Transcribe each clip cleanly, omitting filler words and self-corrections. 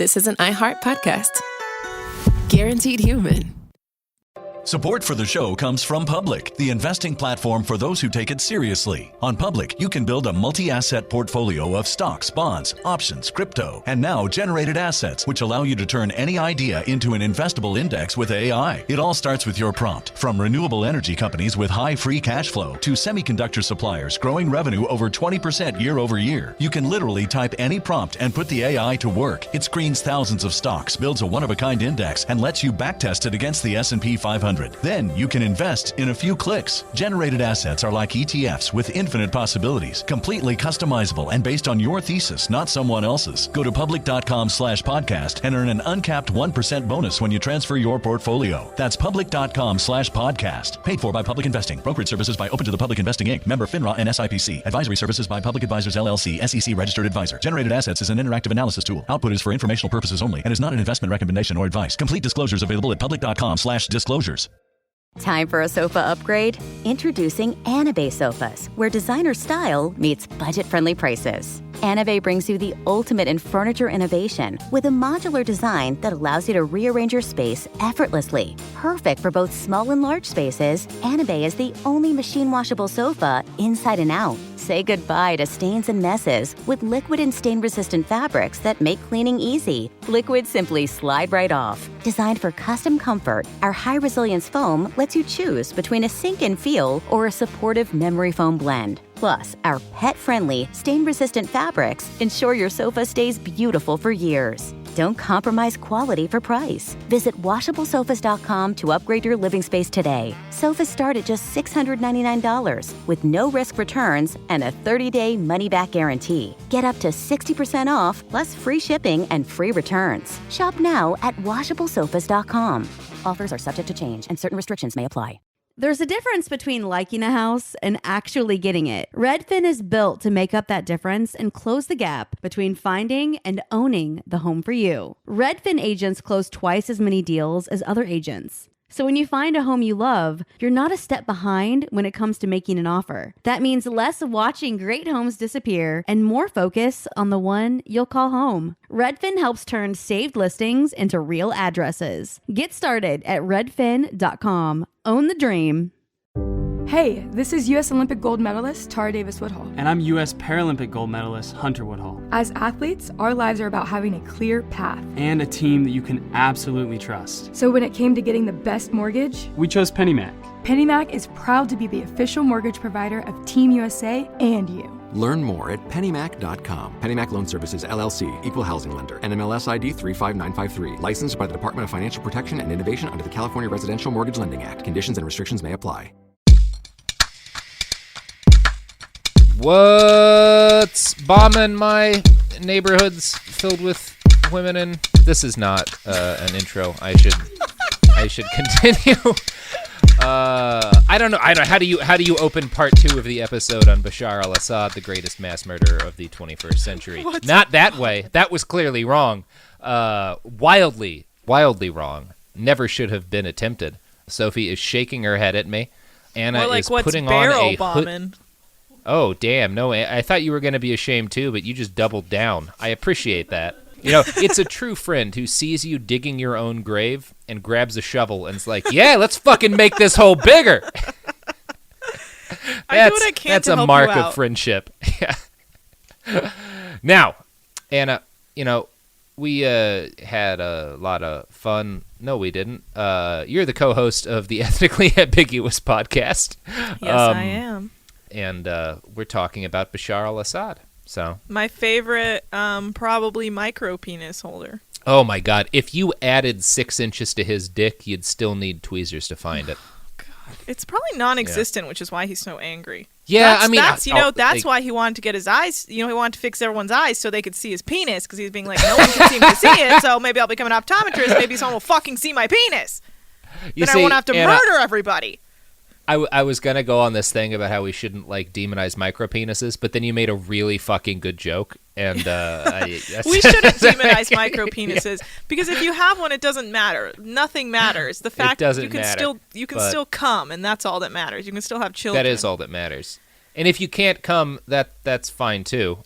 this is an iHeart podcast. Guaranteed human. Support for the show comes from Public, the investing platform for those who take it seriously. On Public, you can build a multi-asset portfolio of stocks, bonds, options, crypto, and now generated assets, which allow you to turn any idea into an investable index with AI. It all starts with your prompt. From renewable energy companies with high free cash flow to semiconductor suppliers growing revenue over 20% year over year, you can literally type any prompt and put the AI to work. It screens thousands of stocks, builds a one-of-a-kind index, and lets you backtest it against the S&P 500. Then you can invest in a few clicks. Generated assets are like ETFs with infinite possibilities, completely customizable and based on your thesis, not someone else's. Go to public.com/podcast and earn an uncapped 1% bonus when you transfer your portfolio. That's public.com/podcast. Paid for by Public Investing. Brokerage services by Open to the Public Investing Inc. Member FINRA and SIPC. Advisory services by Public Advisors LLC, SEC registered advisor. Generated assets is an interactive analysis tool. Output is for informational purposes only and is not an investment recommendation or advice. Complete disclosures available at public.com/disclosures. Time for a sofa upgrade? Introducing Anna Sofas, where designer style meets budget-friendly prices. Anna brings you the ultimate in furniture innovation with a modular design that allows you to rearrange your space effortlessly. Perfect for both small and large spaces, Anna is the only machine-washable sofa inside and out. Say goodbye to stains and messes with liquid and stain-resistant fabrics that make cleaning easy. Liquids simply slide right off. Designed for custom comfort, our high-resilience foam lets you choose between a sink-in feel or a supportive memory foam blend. Plus, our pet-friendly, stain-resistant fabrics ensure your sofa stays beautiful for years. Don't compromise quality for price. Visit washablesofas.com to upgrade your living space today. Sofas start at just $699 with no-risk returns and a 30-day money-back guarantee. Get up to 60% off, plus free shipping and free returns. Shop now at washablesofas.com. Offers are subject to change and certain restrictions may apply. There's a difference between liking a house and actually getting it. Redfin is built to make up that difference and close the gap between finding and owning the home for you. Redfin agents close twice as many deals as other agents. So when you find a home you love, you're not a step behind when it comes to making an offer. That means less watching great homes disappear and more focus on the one you'll call home. Redfin helps turn saved listings into real addresses. Get started at redfin.com. Own the dream. Hey, this is U.S. Olympic gold medalist Tara Davis-Woodhull. And I'm U.S. Paralympic gold medalist Hunter Woodhull. As athletes, our lives are about having a clear path. And a team that you can absolutely trust. So when it came to getting the best mortgage, we chose PennyMac. PennyMac is proud to be the official mortgage provider of Team USA and you. Learn more at pennymac.com. PennyMac Loan Services, LLC, Equal Housing Lender, NMLS ID 35953. Licensed by the Department of Financial Protection and Innovation under the California Residential Mortgage Lending Act. Conditions and restrictions may apply. What's bombing my neighborhoods filled with women? And this is not an intro. I should continue. I don't know. How do you open part 2 of the episode on Bashar al Assad, the greatest mass murderer of the 21st century? What? Not that way. That was clearly wrong. Wildly wrong. Never should have been attempted. Sophie is shaking her head at me. Anna is putting on a bombing? Oh, damn. No, I thought you were going to be ashamed too, but you just doubled down. I appreciate that. You know, it's a true friend who sees you digging your own grave and grabs a shovel and is like, yeah, let's fucking make this hole bigger. I do what I can that's to a help mark you out. of friendship. Yeah. Now, Anna, you know, we had a lot of fun. No, we didn't. You're the co-host of the Ethnically Ambiguous podcast. Yes, I am. And we're talking about Bashar al Assad. So my favorite, probably micro penis holder. Oh my God! If you added 6 inches to his dick, you'd still need tweezers to find it. God, it's probably non-existent, which is why he's so angry. Yeah, That's why he wanted to get his eyes. You know, he wanted to fix everyone's eyes so they could see his penis because he's being like, no one can seem to see it. So maybe I'll become an optometrist. Maybe someone will fucking see my penis. Then I won't have to murder everybody. I was going to go on this thing about how we shouldn't, like, demonize micropenises, but then you made a really fucking good joke, and we shouldn't demonize micropenises, because if you have one, it doesn't matter. Nothing matters. The fact that you can still come, and that's all that matters. You can still have children. That is all that matters. And if you can't come, that's fine, too.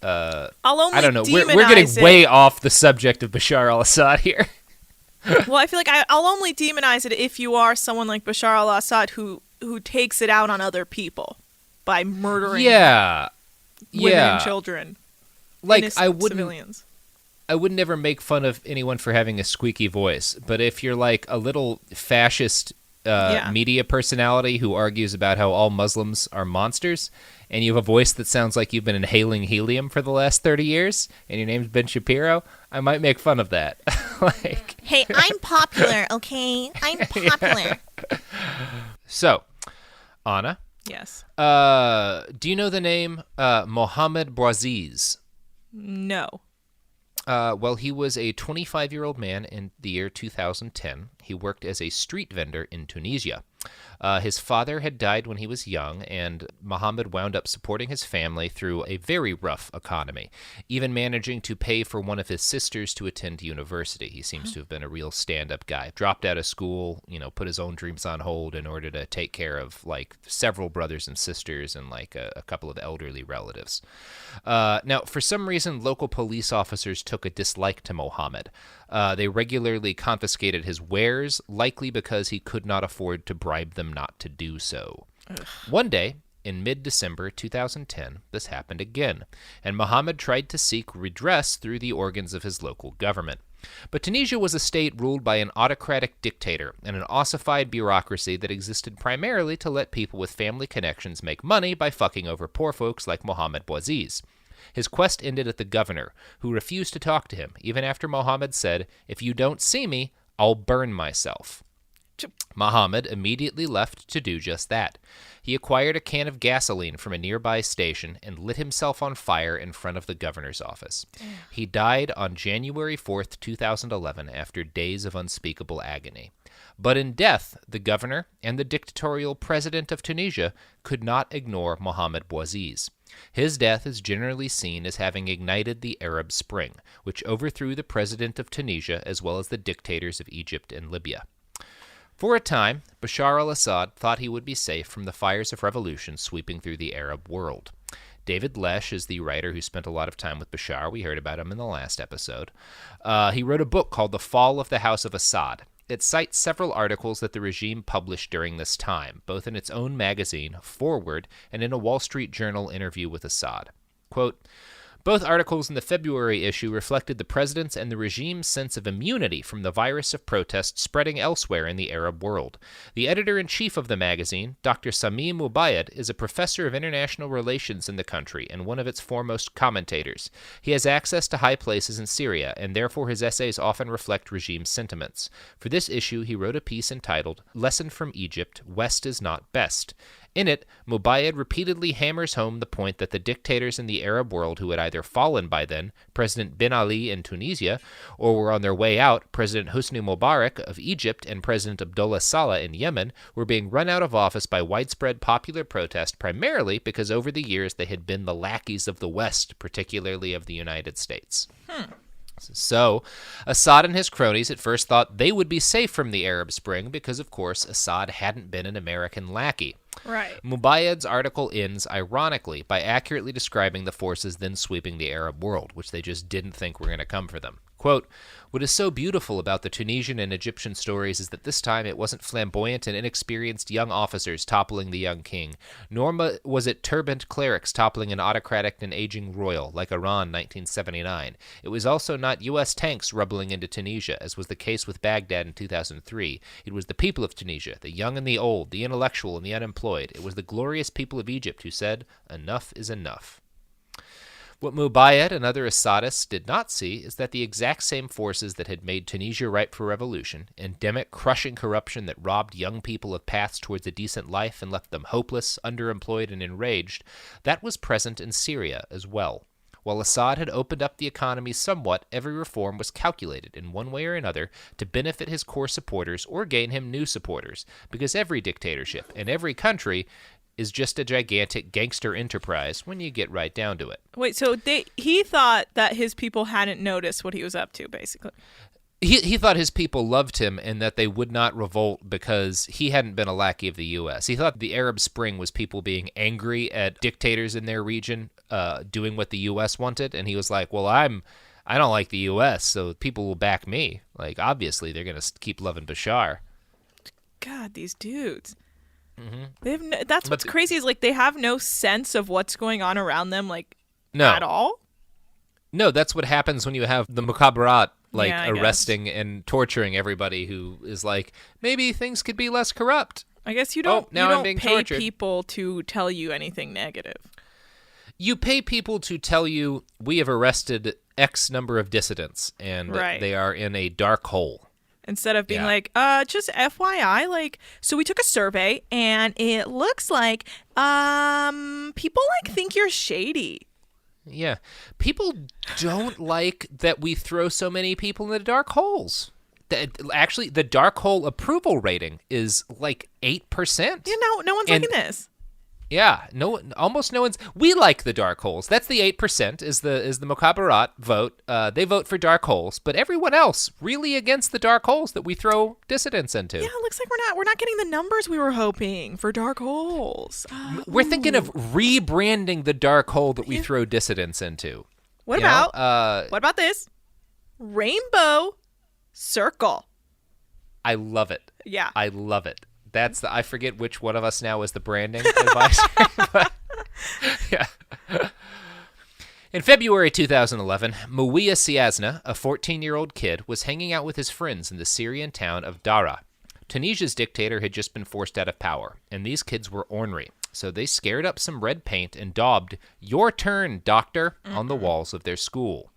I'll only I don't know. We're demonize getting it. way off the subject of Bashar al Assad here. Well, I feel like I'll only demonize it if you are someone like Bashar al Assad who takes it out on other people by murdering women and children, like civilians. I would never make fun of anyone for having a squeaky voice, but if you're like a little fascist media personality who argues about how all Muslims are monsters, and you have a voice that sounds like you've been inhaling helium for the last 30 years, and your name's Ben Shapiro, I might make fun of that. Like, hey, I'm popular, okay? I'm popular. So, Anna? Yes. Do you know the name Mohammed Bouaziz? No. Well, he was a 25-year-old man in the year 2010. He worked as a street vendor in Tunisia. His father had died when he was young, and Mohammed wound up supporting his family through a very rough economy, even managing to pay for one of his sisters to attend university. He seems to have been a real stand-up guy. Dropped out of school, put his own dreams on hold in order to take care of, like, several brothers and sisters and, like, a couple of elderly relatives. Now, for some reason, local police officers took a dislike to Mohammed. They regularly confiscated his wares, likely because he could not afford to bribe them not to do so. Ugh. One day, in mid-December 2010, this happened again, and Mohammed tried to seek redress through the organs of his local government. But Tunisia was a state ruled by an autocratic dictator and an ossified bureaucracy that existed primarily to let people with family connections make money by fucking over poor folks like Mohammed Bouaziz. His quest ended at the governor, who refused to talk to him, even after Mohammed said, "If you don't see me, I'll burn myself." Mohammed immediately left to do just that. He acquired a can of gasoline from a nearby station and lit himself on fire in front of the governor's office. He died on January 4th, 2011, after days of unspeakable agony. But in death, the governor and the dictatorial president of Tunisia could not ignore Mohammed Bouaziz. His death is generally seen as having ignited the Arab Spring, which overthrew the president of Tunisia as well as the dictators of Egypt and Libya. For a time, Bashar al Assad thought he would be safe from the fires of revolution sweeping through the Arab world. David Lesh is the writer who spent a lot of time with Bashar. We heard about him in the last episode. He wrote a book called The Fall of the House of Assad. It cites several articles that the regime published during this time, both in its own magazine, Forward, and in a Wall Street Journal interview with Assad. Quote, "Both articles in the February issue reflected the president's and the regime's sense of immunity from the virus of protest spreading elsewhere in the Arab world. The editor-in-chief of the magazine, Dr. Sami Mubayad, is a professor of international relations in the country and one of its foremost commentators. He has access to high places in Syria, and therefore his essays often reflect regime sentiments. For this issue, he wrote a piece entitled, 'Lesson from Egypt, West is Not Best.' In it, Mubayad repeatedly hammers home the point that the dictators in the Arab world who had either fallen by then, President Ben Ali in Tunisia, or were on their way out, President Hosni Mubarak of Egypt and President Abdullah Saleh in Yemen, were being run out of office by widespread popular protest primarily because over the years they had been the lackeys of the West, particularly of the United States." So, Assad and his cronies at first thought they would be safe from the Arab Spring because, of course, Assad hadn't been an American lackey. Right. Mubayad's article ends, ironically, by accurately describing the forces then sweeping the Arab world, which they just didn't think were going to come for them. Quote, "What is so beautiful about the Tunisian and Egyptian stories is that this time it wasn't flamboyant and inexperienced young officers toppling the young king, nor was it turbaned clerics toppling an autocratic and aging royal, like Iran 1979. It was also not U.S. tanks rumbling into Tunisia, as was the case with Baghdad in 2003. It was the people of Tunisia, the young and the old, the intellectual and the unemployed. It was the glorious people of Egypt who said, 'Enough is enough.'" What Mubayad and other Assadists did not see is that the exact same forces that had made Tunisia ripe for revolution, endemic, crushing corruption that robbed young people of paths towards a decent life and left them hopeless, underemployed, and enraged, that was present in Syria as well. While Assad had opened up the economy somewhat, every reform was calculated in one way or another to benefit his core supporters or gain him new supporters, because every dictatorship and every country is just a gigantic gangster enterprise when you get right down to it. Wait, so he thought that his people hadn't noticed what he was up to, basically. He thought his people loved him and that they would not revolt because he hadn't been a lackey of the U.S. He thought the Arab Spring was people being angry at dictators in their region doing what the U.S. wanted, and he was like, well, I don't like the U.S., so people will back me. Like, obviously, they're going to keep loving Bashar. God, these dudes. Mm-hmm. They have that's what's crazy is, like, they have no sense of what's going on around them, like, at all. No, that's what happens when you have the Mukhabarat, like, arresting and torturing everybody who is like, maybe things could be less corrupt. I guess you don't pay tortured. people to tell you anything negative. You pay people to tell you, we have arrested X number of dissidents, and they are in a dark hole. Instead of being like, just FYI, like, so we took a survey, and it looks like people, like, think you're shady. Yeah. People don't like that we throw so many people into dark holes. Actually, the dark hole approval rating is like 8%. Yeah, no one's liking this. Yeah, almost no one's. We like the dark holes. That's the 8% is the Mukhabarat vote. They vote for dark holes, but everyone else really against the dark holes that we throw dissidents into. Yeah, it looks like we're not getting the numbers we were hoping for dark holes. We're thinking of rebranding the dark hole that we throw dissidents into. What about this? Rainbow circle. I love it. Yeah. I love it. I forget which one of us now is the branding advisor. But, yeah. In February 2011, Mouia Siazna, a 14-year-old kid, was hanging out with his friends in the Syrian town of Daraa. Tunisia's dictator had just been forced out of power, and these kids were ornery. So they scared up some red paint and daubed, "Your turn, doctor," on the walls of their school.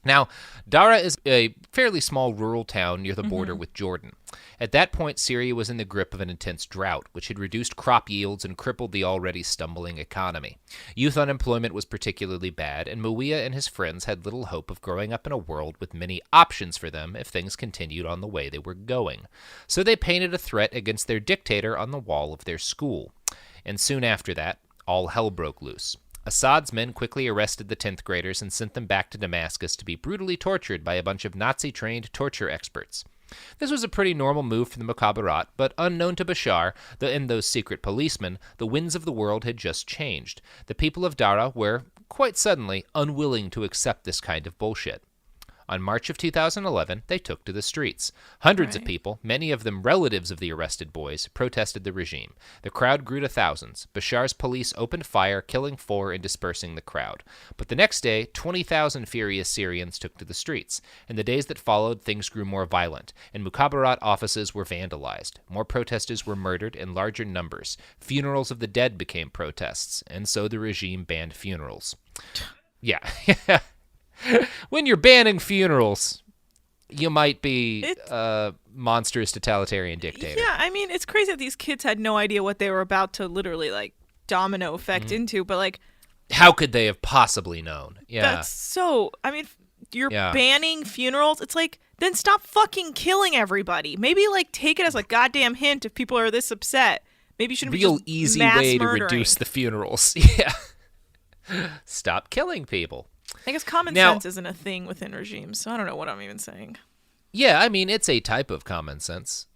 Now, Daraa is a fairly small rural town near the border with Jordan. At that point, Syria was in the grip of an intense drought, which had reduced crop yields and crippled the already stumbling economy. Youth unemployment was particularly bad, and Mouia and his friends had little hope of growing up in a world with many options for them if things continued on the way they were going. So they painted a threat against their dictator on the wall of their school. And soon after that, all hell broke loose. Assad's men quickly arrested the 10th graders and sent them back to Damascus to be brutally tortured by a bunch of Nazi-trained torture experts. This was a pretty normal move for the Mukhabarat, but unknown to Bashar and those secret policemen, the winds of the world had just changed. The people of Daraa were, quite suddenly, unwilling to accept this kind of bullshit. On March of 2011, they took to the streets. Hundreds of people, many of them relatives of the arrested boys, protested the regime. The crowd grew to thousands. Bashar's police opened fire, killing 4 and dispersing the crowd. But the next day, 20,000 furious Syrians took to the streets. In the days that followed, things grew more violent, and Mukhabarat offices were vandalized. More protesters were murdered in larger numbers. Funerals of the dead became protests, and so the regime banned funerals. Yeah. When you're banning funerals, you might be a monstrous totalitarian dictator. Yeah, I mean, it's crazy that these kids had no idea what they were about to literally, like, domino effect into, but, like... How could they have possibly known? Yeah. That's so... I mean, you're banning funerals. It's like, then stop fucking killing everybody. Maybe, like, take it as a goddamn hint if people are this upset. Maybe you shouldn't be just easy mass way murdering. to reduce the funerals. Yeah. Stop killing people. I guess common sense isn't a thing within regimes, so I don't know what I'm even saying. Yeah, I mean, it's a type of common sense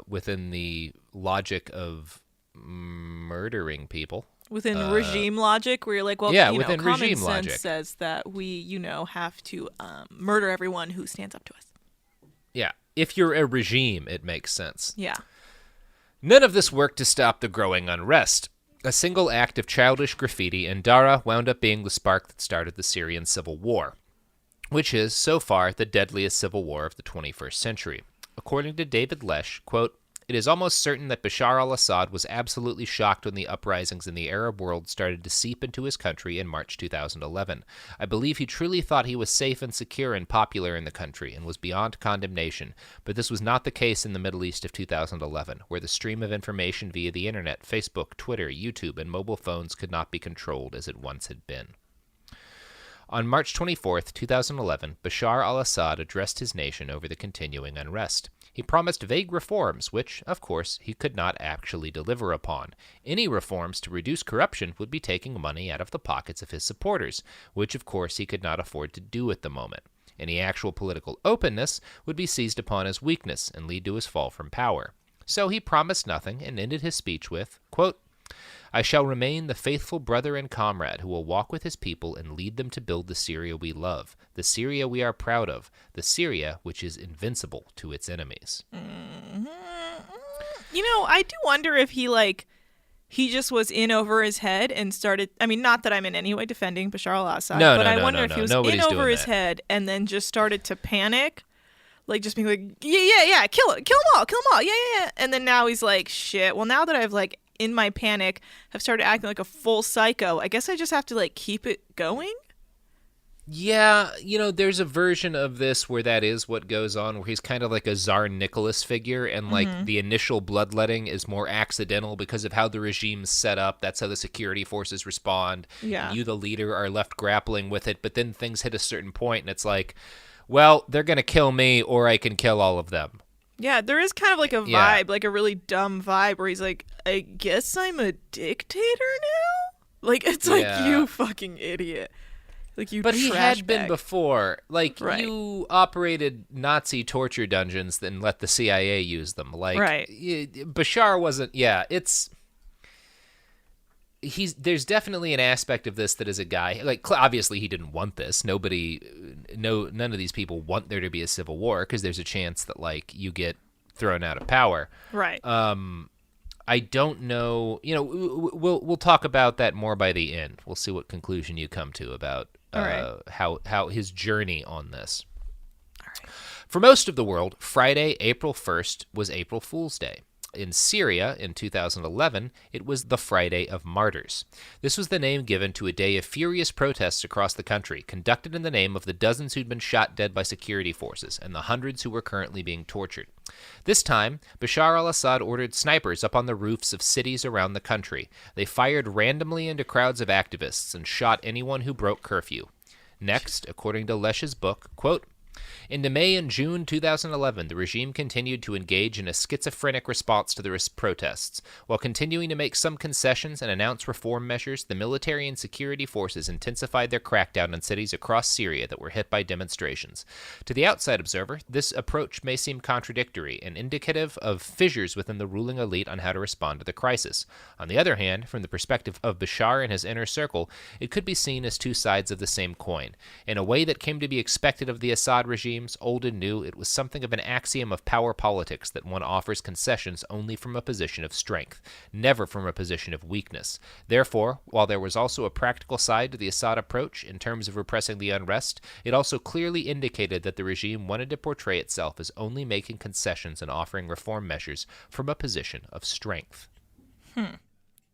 within the logic of murdering people. Within regime logic, where you're like, well, within common regime sense logic says that we, have to murder everyone who stands up to us. Yeah, if you're a regime, it makes sense. Yeah. None of this worked to stop the growing unrest. A single act of childish graffiti in Daraa wound up being the spark that started the Syrian civil war, which is, so far, the deadliest civil war of the 21st century. According to David Lesh, quote, "It is almost certain that Bashar al Assad was absolutely shocked when the uprisings in the Arab world started to seep into his country in March 2011. I believe he truly thought he was safe and secure and popular in the country and was beyond condemnation, but this was not the case in the Middle East of 2011, where the stream of information via the internet, Facebook, Twitter, YouTube, and mobile phones could not be controlled as it once had been." On March 24, 2011, Bashar al-Assad addressed his nation over the continuing unrest. He promised vague reforms, which, of course, he could not actually deliver upon. Any reforms to reduce corruption would be taking money out of the pockets of his supporters, which, of course, he could not afford to do at the moment. Any actual political openness would be seized upon as weakness and lead to his fall from power. So he promised nothing and ended his speech with, quote, I shall remain the faithful brother and comrade who will walk with his people and lead them to build the Syria we love, the Syria we are proud of, the Syria which is invincible to its enemies. You know, I do wonder if he just was in over his head and started. I mean, not that I'm in any way defending Bashar al Assad, but I wonder if he was in over his head and then just started to panic, like just being like, yeah, kill them all, yeah. And then now he's like, shit. Well, now that I've like in my panic have started acting like a full psycho, I guess I just have to like keep it going. Yeah, you know, there's a version of this where that is what goes on, where he's kind of like a Tsar Nicholas figure, and like the initial bloodletting is more accidental because of how the regime's set up. That's how the security forces respond. Yeah. You, the leader, are left grappling with it, but then things hit a certain point, and it's like, well, they're going to kill me, or I can kill all of them. Yeah, there is kind of like a vibe, like a really dumb vibe, where he's like, I guess I'm a dictator now? Like, it's like, you fucking idiot. Like you but he had been bag. Before. Like, you operated Nazi torture dungeons and let the CIA use them. Like, Bashar wasn't... Yeah, it's... There's definitely an aspect of this that is a guy... Like, obviously he didn't want this. None of these people want there to be a civil war because there's a chance that, like, you get thrown out of power. Right. I don't know... You know, we'll talk about that more by the end. We'll see what conclusion you come to about... how his journey on this. All right. For most of the world, Friday, April 1st was April Fool's Day. In Syria, in 2011, it was the Friday of Martyrs. This was the name given to a day of furious protests across the country, conducted in the name of the dozens who'd been shot dead by security forces and the hundreds who were currently being tortured. This time, Bashar al Assad ordered snipers up on the roofs of cities around the country. They fired randomly into crowds of activists and shot anyone who broke curfew. Next, according to Lesh's book, quote, into May and June 2011, the regime continued to engage in a schizophrenic response to the protests. While continuing to make some concessions and announce reform measures, the military and security forces intensified their crackdown on cities across Syria that were hit by demonstrations. To the outside observer, this approach may seem contradictory and indicative of fissures within the ruling elite on how to respond to the crisis. On the other hand, from the perspective of Bashar and his inner circle, it could be seen as two sides of the same coin. In a way that came to be expected of the Assad regime, old and new, it was something of an axiom of power politics that one offers concessions only from a position of strength, never from a position of weakness. Therefore, while there was also a practical side to the Assad approach in terms of repressing the unrest, it also clearly indicated that the regime wanted to portray itself as only making concessions and offering reform measures from a position of strength.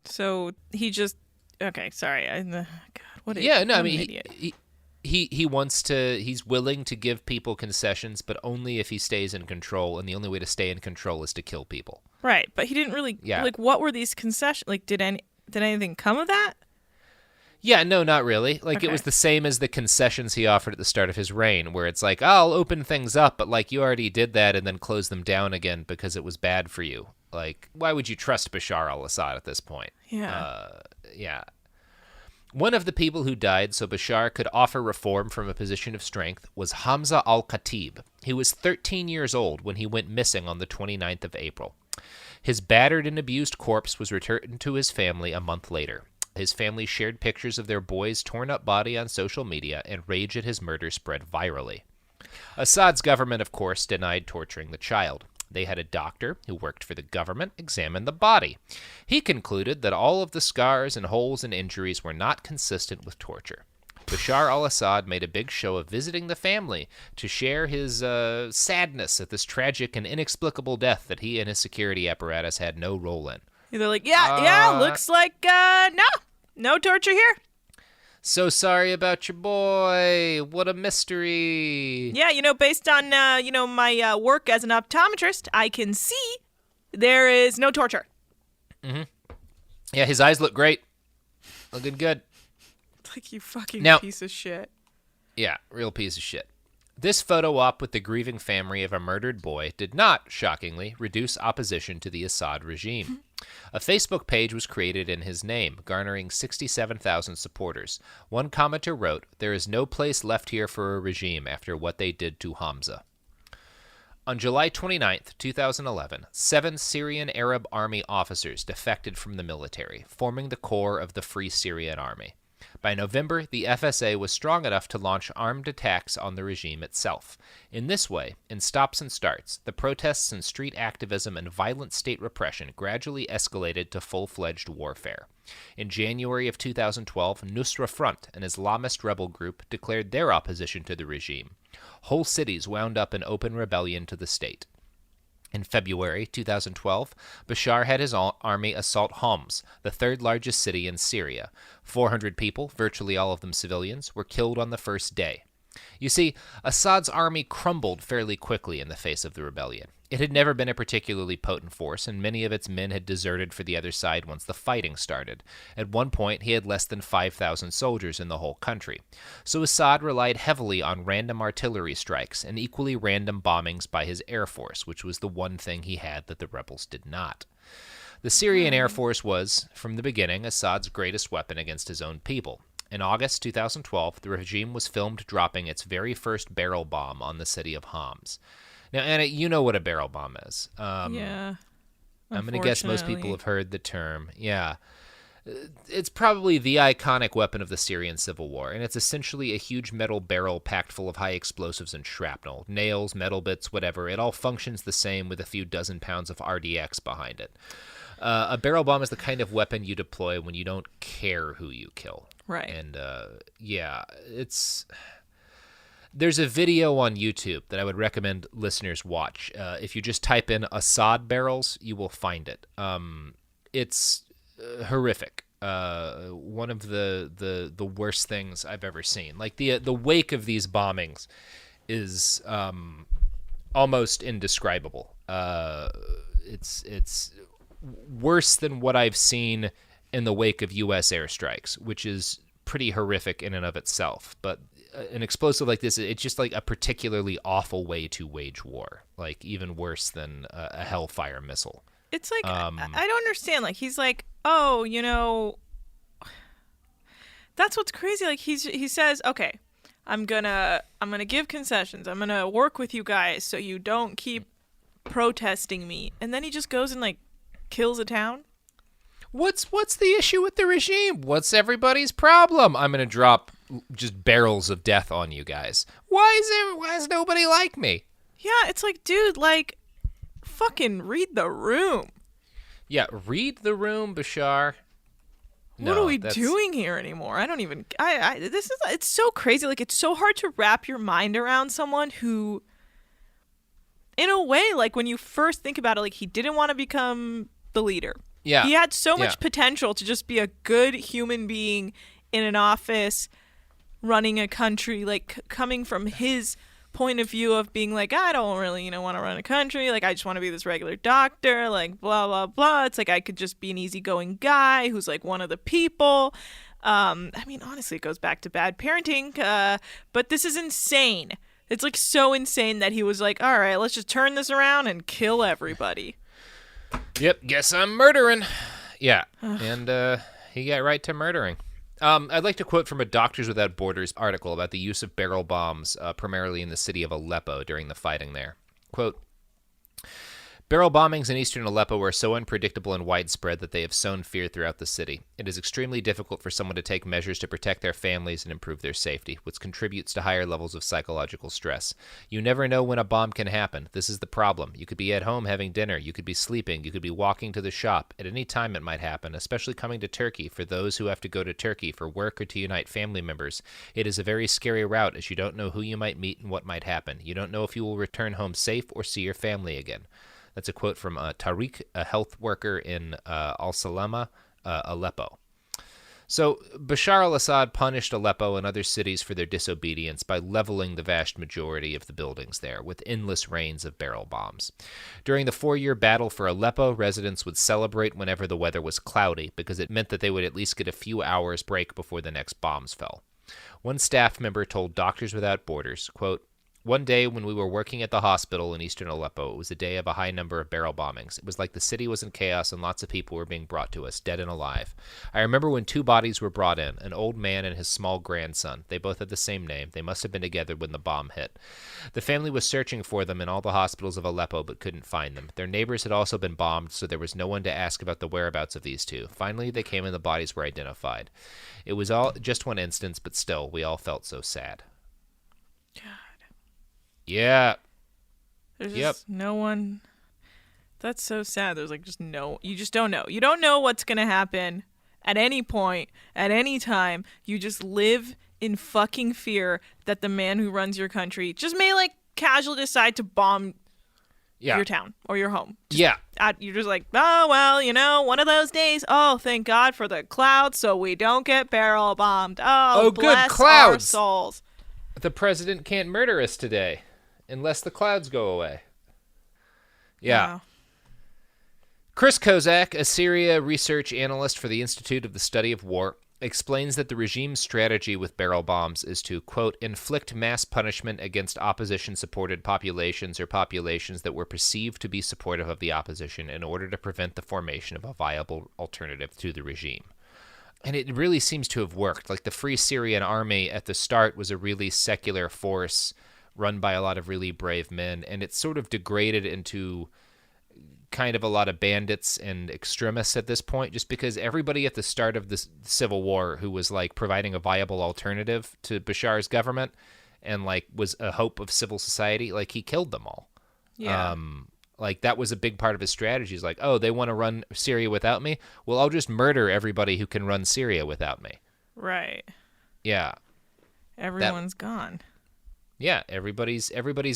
So he just... Okay, sorry. God, what an idiot. He wants to, he's willing to give people concessions, but only if he stays in control, and the only way to stay in control is to kill people. Right, but he didn't really, like, what were these concessions? Like, did anything come of that? Yeah, no, not really. Like, It was the same as the concessions he offered at the start of his reign, where it's like, I'll open things up, but, like, you already did that and then close them down again because it was bad for you. Like, why would you trust Bashar al Assad at this point? Yeah. One of the people who died so Bashar could offer reform from a position of strength was Hamza al-Khatib. He was 13 years old when he went missing on the 29th of April. His battered and abused corpse was returned to his family a month later. His family shared pictures of their boy's torn-up body on social media, and rage at his murder spread virally. Assad's government, of course, denied torturing the child. They had a doctor who worked for the government examine the body. He concluded that all of the scars and holes and injuries were not consistent with torture. Bashar al-Assad made a big show of visiting the family to share his sadness at this tragic and inexplicable death that he and his security apparatus had no role in. They're like, looks like, no torture here. So sorry about your boy. What a mystery. Yeah, based on, my work as an optometrist, I can see there is no torture. Mm-hmm. Yeah, his eyes look great. Looking good. Like, you fucking piece of shit. Yeah, real piece of shit. This photo op with the grieving family of a murdered boy did not, shockingly, reduce opposition to the Assad regime. A Facebook page was created in his name, garnering 67,000 supporters. One commenter wrote, "There is no place left here for a regime after what they did to Hamza." On July 29th, 2011, 7 Syrian Arab Army officers defected from the military, forming the core of the Free Syrian Army. By November, the FSA was strong enough to launch armed attacks on the regime itself. In this way, in stops and starts, the protests and street activism and violent state repression gradually escalated to full-fledged warfare. In January of 2012, Nusra Front, an Islamist rebel group, declared their opposition to the regime. Whole cities wound up in open rebellion to the state. In February 2012, Bashar had his army assault Homs, the third largest city in Syria. 400 people, virtually all of them civilians, were killed on the first day. You see, Assad's army crumbled fairly quickly in the face of the rebellion. It had never been a particularly potent force, and many of its men had deserted for the other side once the fighting started. At one point, he had less than 5,000 soldiers in the whole country. So Assad relied heavily on random artillery strikes and equally random bombings by his air force, which was the one thing he had that the rebels did not. The Syrian Air Force was, from the beginning, Assad's greatest weapon against his own people. In August 2012, the regime was filmed dropping its very first barrel bomb on the city of Homs. Now, Anna, you know what a barrel bomb is. Yeah. I'm going to guess most people have heard the term. Yeah. It's probably the iconic weapon of the Syrian civil war, and it's essentially a huge metal barrel packed full of high explosives and shrapnel. Nails, metal bits, whatever. It all functions the same with a few dozen pounds of RDX behind it. A barrel bomb is the kind of weapon you deploy when you don't care who you kill. Right. And, there's a video on YouTube that I would recommend listeners watch. If you just type in Assad barrels, you will find it. It's horrific. One of the worst things I've ever seen. Like the wake of these bombings is almost indescribable. It's worse than what I've seen in the wake of U.S. airstrikes, which is pretty horrific in and of itself. But an explosive like this, it's just like a particularly awful way to wage war, like even worse than a Hellfire missile. It's like, I don't understand. Like, he's like, oh, that's what's crazy. Like, he says, okay, I'm gonna give concessions. I'm gonna work with you guys so you don't keep protesting me. And then he just goes and like kills a town. What's the issue with the regime? What's everybody's problem? I'm gonna drop just barrels of death on you guys. Why is nobody like me? Yeah, it's like, dude, like, fucking read the room. Yeah, read the room, Bashar. What are we doing here anymore? I don't even. It's so crazy. Like, it's so hard to wrap your mind around someone who, in a way, like when you first think about it, like he didn't want to become the leader. Yeah. He had so much potential to just be a good human being in an office, running a country, like coming from his point of view of being like, I don't really, want to run a country. Like, I just want to be this regular doctor, like, blah, blah, blah. It's like I could just be an easygoing guy who's like one of the people. Honestly, it goes back to bad parenting. But this is insane. It's like so insane that he was like, all right, let's just turn this around and kill everybody. Yep, guess I'm murdering. Yeah, and he got right to murdering. I'd like to quote from a Doctors Without Borders article about the use of barrel bombs, primarily in the city of Aleppo during the fighting there. Quote, barrel bombings in eastern Aleppo are so unpredictable and widespread that they have sown fear throughout the city. It is extremely difficult for someone to take measures to protect their families and improve their safety, which contributes to higher levels of psychological stress. You never know when a bomb can happen. This is the problem. You could be at home having dinner. You could be sleeping. You could be walking to the shop. At any time it might happen, especially coming to Turkey for those who have to go to Turkey for work or to unite family members. It is a very scary route as you don't know who you might meet and what might happen. You don't know if you will return home safe or see your family again. That's a quote from Tariq, a health worker in Al-Salama, Aleppo. So Bashar al-Assad punished Aleppo and other cities for their disobedience by leveling the vast majority of the buildings there with endless rains of barrel bombs. During the 4-year battle for Aleppo, residents would celebrate whenever the weather was cloudy because it meant that they would at least get a few hours break before the next bombs fell. One staff member told Doctors Without Borders, quote, One day when we were working at the hospital in eastern Aleppo, it was a day of a high number of barrel bombings. It was like the city was in chaos and lots of people were being brought to us, dead and alive. I remember when 2 bodies were brought in, an old man and his small grandson. They both had the same name. They must have been together when the bomb hit. The family was searching for them in all the hospitals of Aleppo but couldn't find them. Their neighbors had also been bombed, so there was no one to ask about the whereabouts of these 2. Finally, they came and the bodies were identified. It was all just one instance, but still, we all felt so sad. God. Yeah. There's just no one. That's so sad. There's like just no. You just don't know. You don't know what's going to happen at any point, at any time. You just live in fucking fear that the man who runs your country just may like casually decide to bomb your town or your home. You're just like, oh, well, one of those days. Oh, thank God for the clouds so we don't get barrel bombed. Oh, bless good clouds. Our souls. The president can't murder us today. Unless the clouds go away. Yeah. Wow. Chris Kozak, a Syria research analyst for the Institute of the Study of War, explains that the regime's strategy with barrel bombs is to, quote, inflict mass punishment against opposition-supported populations or populations that were perceived to be supportive of the opposition in order to prevent the formation of a viable alternative to the regime. And it really seems to have worked. Like the Free Syrian Army at the start was a really secular force run by a lot of really brave men, and it's sort of degraded into kind of a lot of bandits and extremists at this point, just because everybody at the start of the civil war who was like providing a viable alternative to Bashar's government and like was a hope of civil society, like he killed them all. Yeah. Like that was a big part of his strategy. He's like, oh, they want to run Syria without me? Well, I'll just murder everybody who can run Syria without me. Right. Yeah. Everyone's gone. Yeah, everybody's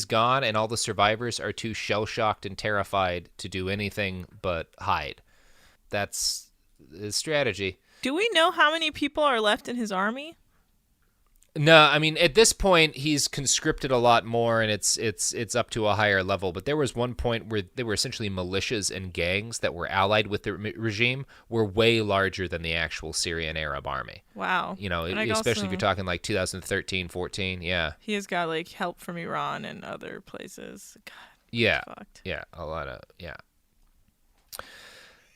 gone, and all the survivors are too shell-shocked and terrified to do anything but hide. That's his strategy. Do we know how many people are left in his army? No, I mean, at this point, he's conscripted a lot more, and it's up to a higher level. But there was one point where they were essentially militias and gangs that were allied with the regime were way larger than the actual Syrian Arab army. Wow. Especially if you're talking like 2013, 14, yeah. He has got like help from Iran and other places. God, yeah, fucked. Yeah, a lot of, yeah.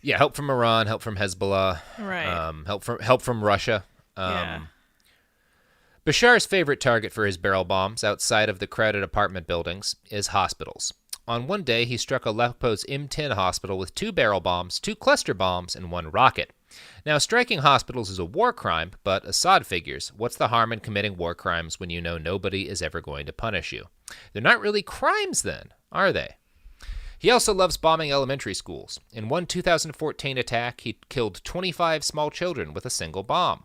Yeah, help from Iran, help from Hezbollah. Right. Help from Russia. Yeah. Bashar's favorite target for his barrel bombs, outside of the crowded apartment buildings, is hospitals. On one day, he struck Aleppo's M10 hospital with 2 barrel bombs, 2 cluster bombs, and 1 rocket. Now, striking hospitals is a war crime, but Assad figures, what's the harm in committing war crimes when you know nobody is ever going to punish you? They're not really crimes then, are they? He also loves bombing elementary schools. In one 2014 attack, he killed 25 small children with a single bomb.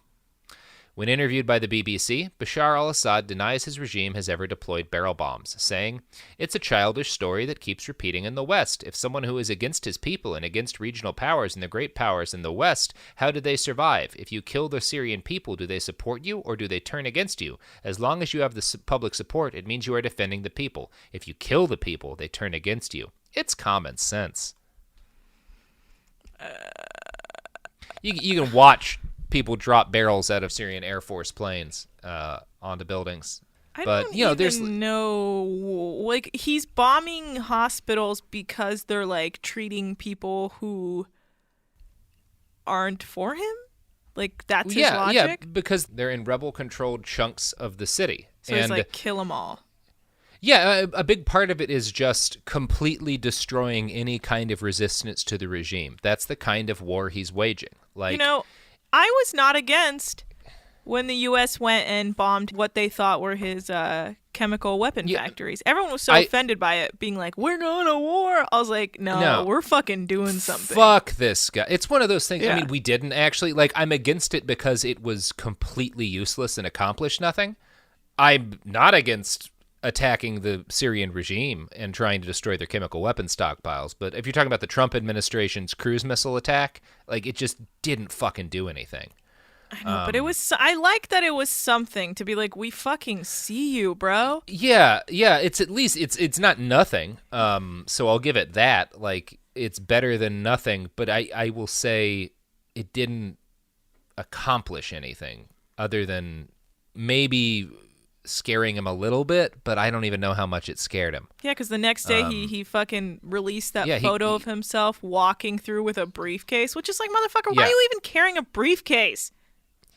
When interviewed by the BBC, Bashar al Assad denies his regime has ever deployed barrel bombs, saying, "It's a childish story that keeps repeating in the West. If someone who is against his people and against regional powers and the great powers in the West, how do they survive? If you kill the Syrian people, do they support you or do they turn against you? As long as you have the public support, it means you are defending the people. If you kill the people, they turn against you. It's common sense." You can watch people drop barrels out of Syrian Air Force planes onto buildings. I don't even know. Like, he's bombing hospitals because they're, like, treating people who aren't for him? Like, that's his logic? Yeah, because they're in rebel-controlled chunks of the city. So he's like, kill them all. Yeah, a big part of it is just completely destroying any kind of resistance to the regime. That's the kind of war he's waging. Like, I was not against when the U.S. went and bombed what they thought were his chemical weapon factories. Everyone was so offended by it, being like, we're going to war. I was like, no, we're fucking doing something. Fuck this guy. It's one of those things. Yeah. I mean, we didn't actually. Like, I'm against it because it was completely useless and accomplished nothing. I'm not against attacking the Syrian regime and trying to destroy their chemical weapon stockpiles. But if you're talking about the Trump administration's cruise missile attack, like, it just didn't fucking do anything. I know, but I like that it was something to be like, we fucking see you, bro. Yeah, it's at least, it's not nothing. So I'll give it that. Like, it's better than nothing, but I will say it didn't accomplish anything other than maybe scaring him a little bit, but I don't even know how much it scared him. Yeah, because the next day he fucking released that photo of himself walking through with a briefcase, which is like, motherfucker, why are you even carrying a briefcase?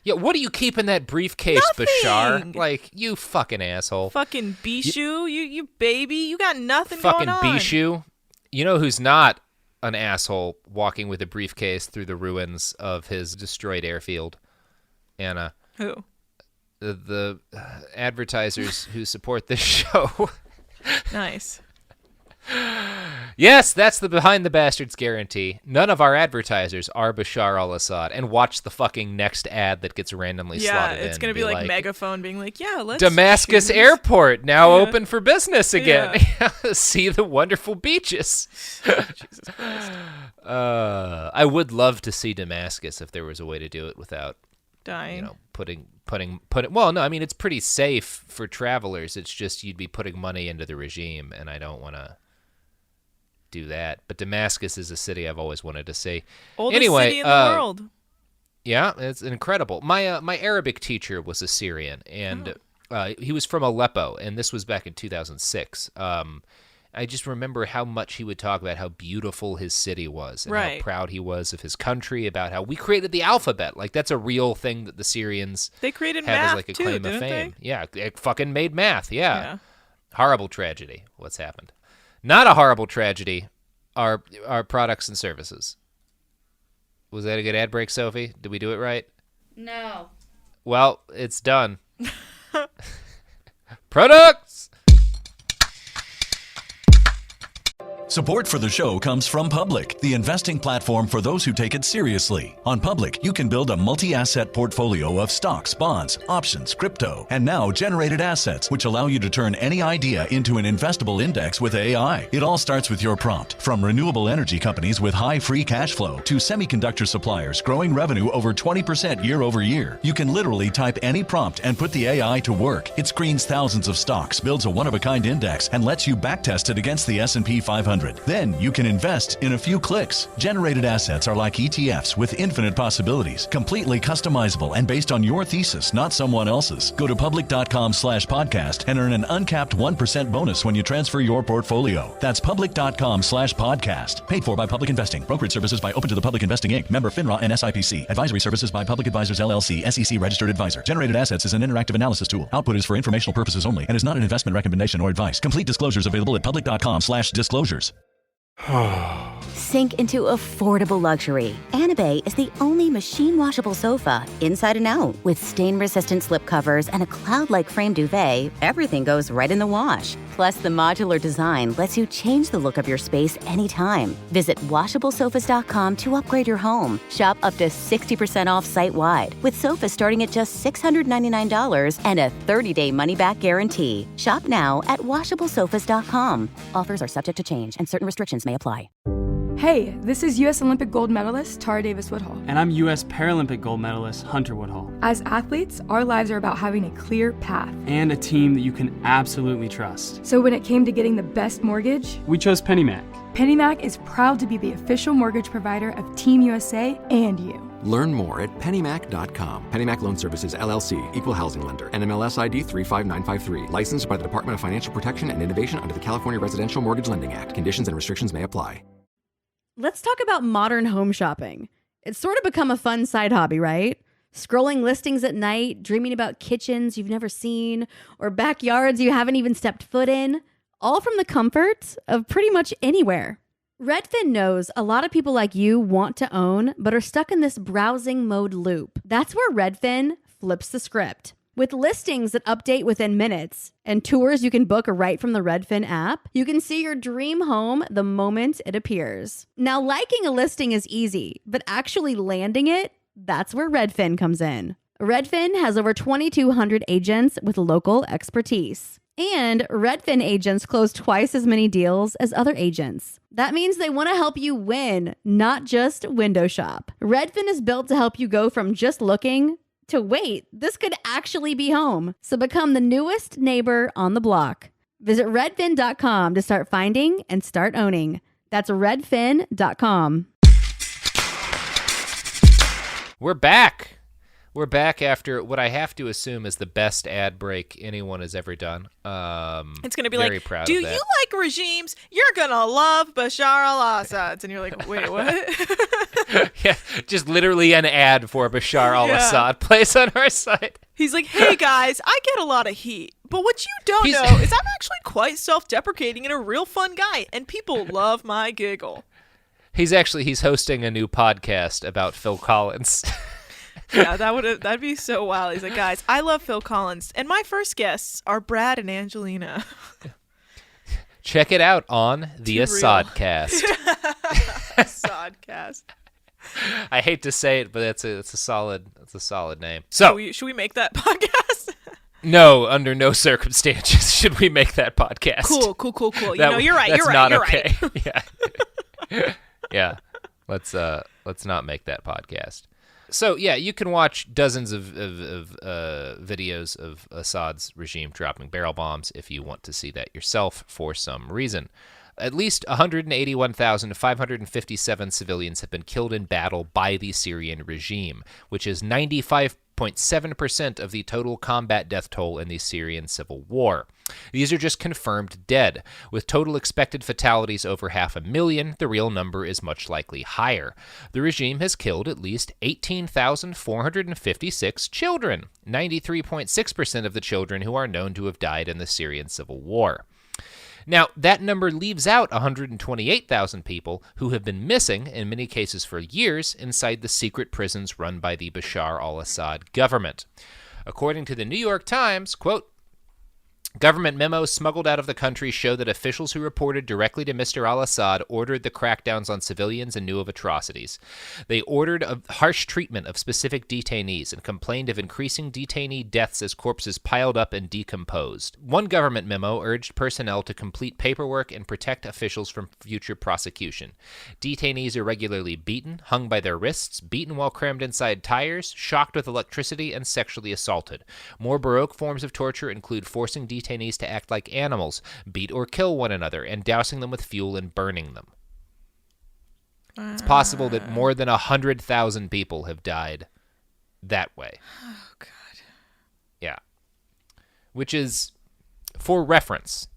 Yeah, what do you keep in that briefcase, Nothing. Bashar? Like, you fucking asshole. Fucking Bishu, you baby, you got nothing fucking going on. Fucking Bishu. You know who's not an asshole walking with a briefcase through the ruins of his destroyed airfield? Anna. Who? The advertisers who support this show. Nice. Yes, that's the Behind the Bastards guarantee. None of our advertisers are Bashar al Assad. And watch the fucking next ad that gets randomly slotted in. Yeah, it's going to be like Megaphone being like, let's Damascus choose. Airport now open for business again. See the wonderful beaches. Jesus Christ. I would love to see Damascus if there was a way to do it without dying. Putting. Well, no, I mean, it's pretty safe for travelers. It's just you'd be putting money into the regime, and I don't want to do that. But Damascus is a city I've always wanted to see. Oldest city in the world. Yeah, it's incredible. My Arabic teacher was a Syrian, and he was from Aleppo, and this was back in 2006. I just remember how much he would talk about how beautiful his city was and how proud he was of his country, about how we created the alphabet. Like, that's a real thing that the Syrians created have math as like a claim of fame. They? Yeah, they fucking made math. Yeah. Horrible tragedy. What's happened? Not a horrible tragedy. Our products and services. Was that a good ad break, Sophie? Did we do it right? No. Well, it's done. Products! Support for the show comes from Public, the investing platform for those who take it seriously. On Public, you can build a multi-asset portfolio of stocks, bonds, options, crypto, and now generated assets, which allow you to turn any idea into an investable index with AI. It all starts with your prompt. From renewable energy companies with high free cash flow to semiconductor suppliers growing revenue over 20% year over year, you can literally type any prompt and put the AI to work. It screens thousands of stocks, builds a one-of-a-kind index, and lets you backtest it against the S&P 500. Then you can invest in a few clicks. Generated assets are like ETFs with infinite possibilities, completely customizable and based on your thesis, not someone else's. Go to public.com/podcast and earn an uncapped 1% bonus when you transfer your portfolio. That's public.com/podcast. Paid for by Public Investing. Brokerage services by Open to the Public Investing Inc. Member FINRA and SIPC. Advisory services by Public Advisors LLC, SEC registered advisor. Generated assets is an interactive analysis tool. Output is for informational purposes only and is not an investment recommendation or advice. Complete disclosures available at public.com/disclosures. Sink into affordable luxury. Anna is the only machine washable sofa, inside and out. With stain-resistant slip covers and a cloud-like frame duvet, everything goes right in the wash. Plus, the modular design lets you change the look of your space anytime. Visit WashableSofas.com to upgrade your home. Shop up to 60% off site-wide, with sofas starting at just $699 and a 30-day money-back guarantee. Shop now at WashableSofas.com. Offers are subject to change, and certain restrictions may apply. Hey, this is U.S. Olympic gold medalist Tara Davis-Woodhull. And I'm U.S. Paralympic gold medalist Hunter Woodhull. As athletes, our lives are about having a clear path. And a team that you can absolutely trust. So when it came to getting the best mortgage, we chose PennyMac. PennyMac is proud to be the official mortgage provider of Team USA and you. Learn more at pennymac.com. PennyMac Loan Services, LLC, Equal Housing Lender, NMLS ID 35953. Licensed by the Department of Financial Protection and Innovation under the California Residential Mortgage Lending Act. Conditions and restrictions may apply. Let's talk about modern home shopping. It's sort of become a fun side hobby, right? Scrolling listings at night, dreaming about kitchens you've never seen, or backyards you haven't even stepped foot in, all from the comfort of pretty much anywhere. Redfin knows a lot of people like you want to own, but are stuck in this browsing mode loop. That's where Redfin flips the script. With listings that update within minutes and tours you can book right from the Redfin app, you can see your dream home the moment it appears. Now, liking a listing is easy, but actually landing it, that's where Redfin comes in. Redfin has over 2,200 agents with local expertise. And Redfin agents close twice as many deals as other agents. That means they want to help you win, not just window shop. Redfin is built to help you go from just looking to wait, this could actually be home. So become the newest neighbor on the block. Visit redfin.com to start finding and start owning. That's redfin.com. We're back. We're back after what I have to assume is the best ad break anyone has ever done. It's going to be very like, proud do of you that. like regimes? You're going to love Bashar al Assad. And you're like, wait, what? Yeah, just literally an ad for Bashar al Assad plays on our site. He's like, hey guys, I get a lot of heat. But what you don't know is I'm actually quite self-deprecating and a real fun guy. And people love my giggle. He's hosting a new podcast about Phil Collins. Yeah, that'd be so wild. He's like, guys, I love Phil Collins, and my first guests are Brad and Angelina. Check it out on the Assadcast. Assadcast. I hate to say it, but it's a solid name. So should we make that podcast? No, under no circumstances should we make that podcast. Cool. You're right. That's not okay. Right. Yeah. Let's not make that podcast. So, yeah, you can watch dozens of videos of Assad's regime dropping barrel bombs if you want to see that yourself for some reason. At least 181,557 civilians have been killed in battle by the Syrian regime, which is 95.7% of the total combat death toll in the Syrian civil war. These are just confirmed dead. With total expected fatalities over 500,000, the real number is much likely higher. The regime has killed at least 18,456 children, 93.6% of the children who are known to have died in the Syrian civil war. Now, that number leaves out 128,000 people who have been missing, in many cases for years, inside the secret prisons run by the Bashar al Assad government. According to the New York Times, quote, government memos smuggled out of the country show that officials who reported directly to Mr. al-Assad ordered the crackdowns on civilians and knew of atrocities. They ordered a harsh treatment of specific detainees and complained of increasing detainee deaths as corpses piled up and decomposed. One government memo urged personnel to complete paperwork and protect officials from future prosecution. Detainees are regularly beaten, hung by their wrists, beaten while crammed inside tires, shocked with electricity, and sexually assaulted. More baroque forms of torture include forcing detainees to act like animals, beat or kill one another, and dousing them with fuel and burning them. It's possible that more than 100,000 people have died that way. Oh, God. Yeah. Which is, for reference,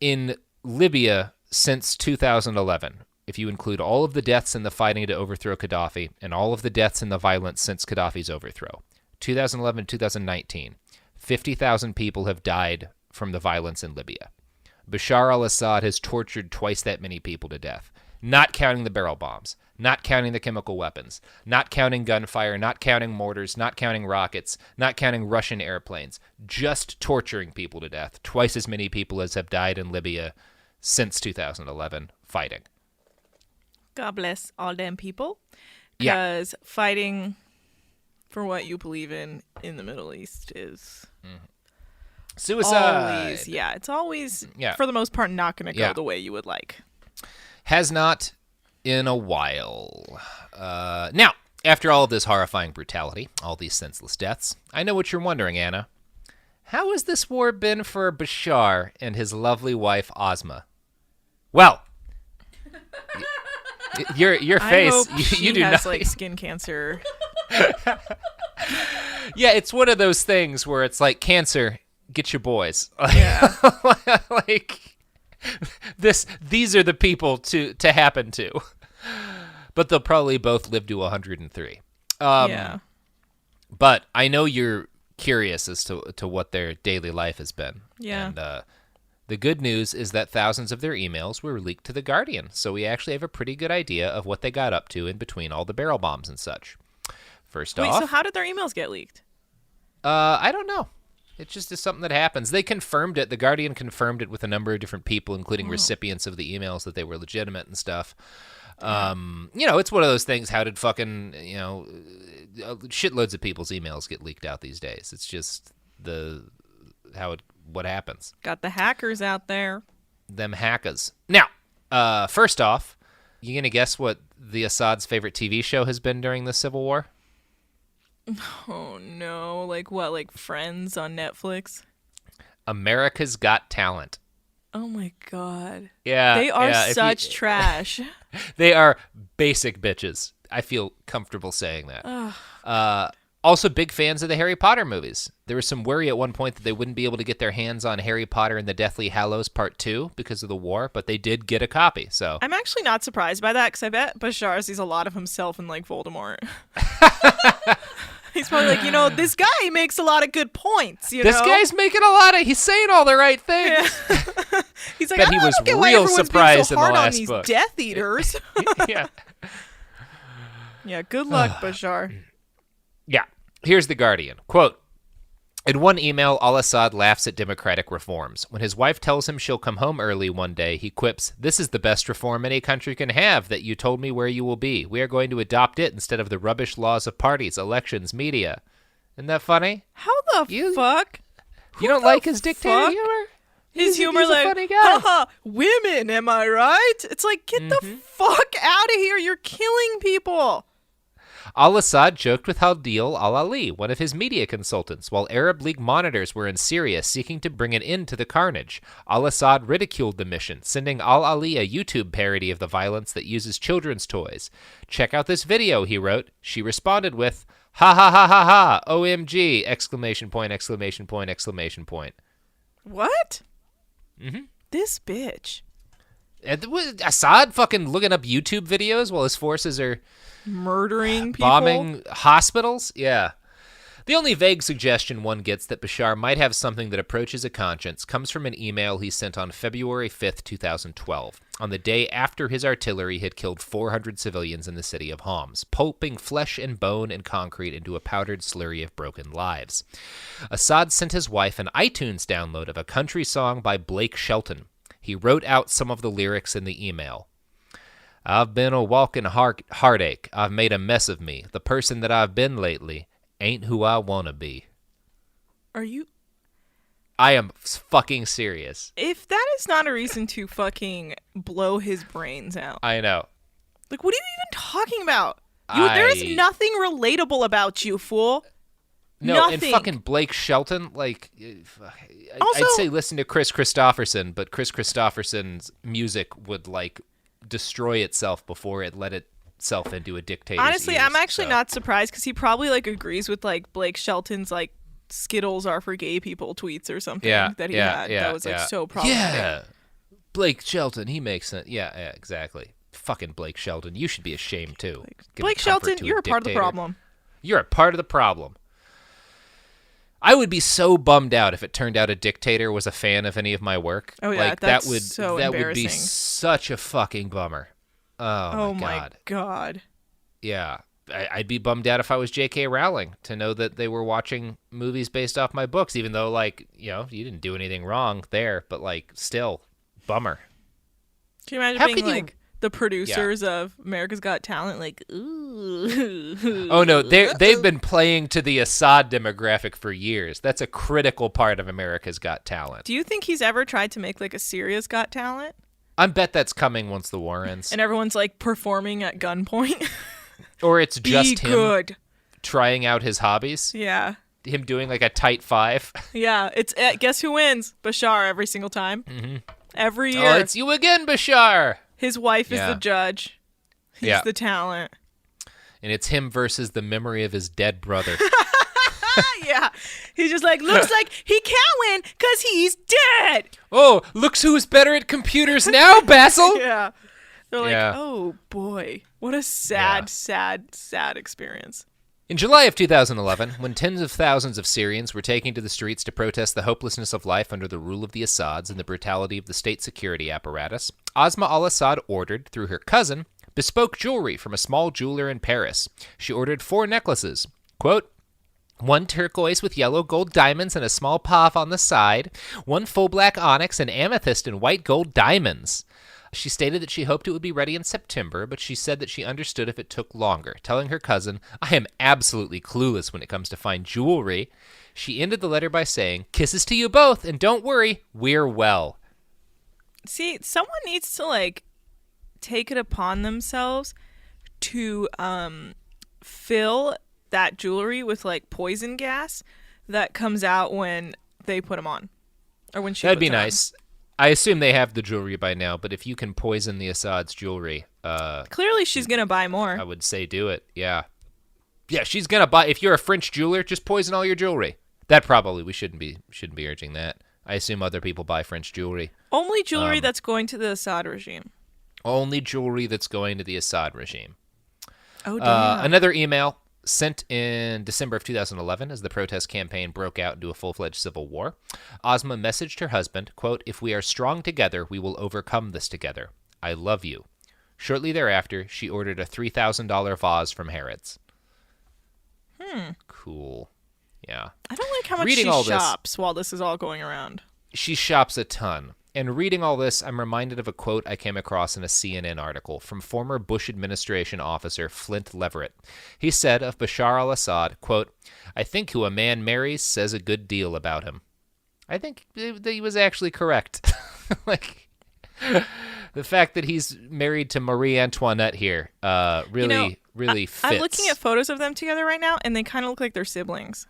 in Libya since 2011, if you include all of the deaths in the fighting to overthrow Gaddafi and all of the deaths in the violence since Gaddafi's overthrow, 2011-2019, 50,000 people have died from the violence in Libya. Bashar al-Assad has tortured twice that many people to death, not counting the barrel bombs, not counting the chemical weapons, not counting gunfire, not counting mortars, not counting rockets, not counting Russian airplanes, just torturing people to death. Twice as many people as have died in Libya since 2011 fighting. God bless all them people. Because fighting for what you believe in the Middle East is suicide. It's always, for the most part, not going to go the way you would like. Has not in a while. Now, after all of this horrifying brutality, all these senseless deaths, I know what you're wondering, Anna. How has this war been for Bashar and his lovely wife, Ozma? Well, your face, I hope you do has, not like skin cancer. Yeah, it's one of those things where it's like cancer. Get your boys. Yeah, like these are the people to happen to. But they'll probably both live to 103. Yeah. But I know you're curious as to what their daily life has been. Yeah. And the good news is that thousands of their emails were leaked to The Guardian, so we actually have a pretty good idea of what they got up to in between all the barrel bombs and such. First off... Wait, so how did their emails get leaked? I don't know. It just is something that happens. They confirmed it. The Guardian confirmed it with a number of different people, including recipients of the emails, that they were legitimate and stuff. It's one of those things. How did fucking, shitloads of people's emails get leaked out these days? It's just what happens. Got the hackers out there. Them hackers. Now, first off, you gonna guess what the Assad's favorite TV show has been during the Civil War? Oh no! Like what? Like Friends on Netflix? America's Got Talent. Oh my God. Yeah. They are such trash. They are basic bitches. I feel comfortable saying that. Also big fans of the Harry Potter movies. There was some worry at one point that they wouldn't be able to get their hands on Harry Potter and the Deathly Hallows Part 2 because of the war, but they did get a copy. So I'm actually not surprised by that because I bet Bashar sees a lot of himself in like Voldemort. He's probably like, this guy makes a lot of good points. This guy's making he's saying all the right things. Yeah. He's like, he was real surprised so in the hard last on these book. Death Eaters. Yeah. Yeah, good luck, Bashar. Yeah. Here's The Guardian. Quote, in one email, Al Assad laughs at democratic reforms. When his wife tells him she'll come home early one day, he quips, "This is the best reform any country can have, that you told me where you will be. We are going to adopt it instead of the rubbish laws of parties, elections, media." Isn't that funny? How the fuck? You don't like his dictator humor? His humor, he's like, a funny guy. haha, women, am I right? It's like, get the fuck out of here. You're killing people. Al-Assad joked with Haldil al-Ali, one of his media consultants, while Arab League monitors were in Syria seeking to bring an end to the carnage. Al-Assad ridiculed the mission, sending al-Ali a YouTube parody of the violence that uses children's toys. "Check out this video," he wrote. She responded with, "Ha ha ha ha ha, OMG, exclamation point, exclamation point, exclamation point." What? Mm-hmm. This bitch. Assad fucking looking up YouTube videos while his forces are murdering people, bombing hospitals. Yeah. The only vague suggestion one gets that Bashar might have something that approaches a conscience comes from an email he sent on February 5th, 2012, on the day after his artillery had killed 400 civilians in the city of Homs, pulping flesh and bone and concrete into a powdered slurry of broken lives. Assad sent his wife an iTunes download of a country song by Blake Shelton. He wrote out some of the lyrics in the email. "I've been a walking heartache. I've made a mess of me. The person that I've been lately ain't who I want to be." Are you? I am fucking serious. If that is not a reason to fucking blow his brains out. I know. Like, what are you even talking about? There is nothing relatable about you, fool. No, nothing. And fucking Blake Shelton, like, also, I'd say listen to Chris Christopherson, but Chris Christopherson's music would, like, destroy itself before it let itself into a dictator's honestly, ears, I'm actually not surprised because he probably, like, agrees with, like, Blake Shelton's, like, Skittles are for gay people tweets or something that he had that was, like, so problematic. Yeah. Blake Shelton, he makes sense. Yeah, exactly. Fucking Blake Shelton. You should be ashamed, too. Blake Shelton, you're a part of the problem. You're a part of the problem. I would be so bummed out if it turned out a dictator was a fan of any of my work. Oh yeah, like, that's that would be such a fucking bummer. Oh my god. Yeah, I'd be bummed out if I was J.K. Rowling to know that they were watching movies based off my books, even though, like, you didn't do anything wrong there, but, like, still, bummer. Can you imagine being like the producers of America's Got Talent, like, ooh. Oh no, they've been playing to the Assad demographic for years. That's a critical part of America's Got Talent. Do you think he's ever tried to make like a Syria's Got Talent? I bet that's coming once the war ends. And everyone's like performing at gunpoint. Or it's just him trying out his hobbies. Yeah. Him doing like a tight five. Yeah, it's guess who wins? Bashar every single time. Mm-hmm. Every year. Oh, it's you again, Bashar. His wife is the judge. He's the talent. And it's him versus the memory of his dead brother. Yeah. He's just like, looks like he can't win because he's dead. Oh, looks who's better at computers now, Basil. Yeah. They're like, oh, boy. What a sad experience. In July of 2011, when tens of thousands of Syrians were taking to the streets to protest the hopelessness of life under the rule of the Assads and the brutality of the state security apparatus, Asma al-Assad ordered, through her cousin, bespoke jewelry from a small jeweler in Paris. She ordered 4 necklaces. Quote, 1 turquoise with yellow gold diamonds and a small pave on the side, 1 full black onyx, and amethyst and white gold diamonds. She stated that she hoped it would be ready in September, but she said that she understood if it took longer, telling her cousin, "I am absolutely clueless when it comes to fine jewelry." She ended the letter by saying, "Kisses to you both, and don't worry, we're well." See, someone needs to, like, take it upon themselves to fill that jewelry with, like, poison gas that comes out when they put them on. Or when she That'd be puts them nice. I assume they have the jewelry by now, but if you can poison the Assad's jewelry... clearly she's going to buy more. I would say do it, yeah. Yeah, she's gonna buy. If you're a French jeweler, just poison all your jewelry. That probably we shouldn't be urging that. I assume other people buy French jewelry. Only jewelry that's going to the Assad regime. Only jewelry that's going to the Assad regime. Oh, damn. Another email sent in December of 2011 as the protest campaign broke out into a full-fledged civil war. Ozma messaged her husband, quote, "If we are strong together, we will overcome this together. I love you." Shortly thereafter, she ordered a $3,000 vase from Harrods. Cool. Yeah. I don't like how much Reading she all this- shops while this is all going around. She shops a ton. And reading all this, I'm reminded of a quote I came across in a CNN article from former Bush administration officer Flint Leverett. He said of Bashar al Assad, quote, "I think who a man marries says a good deal about him." I think he was actually correct. Like, the fact that he's married to Marie Antoinette here really fits. I'm looking at photos of them together right now, and they kind of look like they're siblings.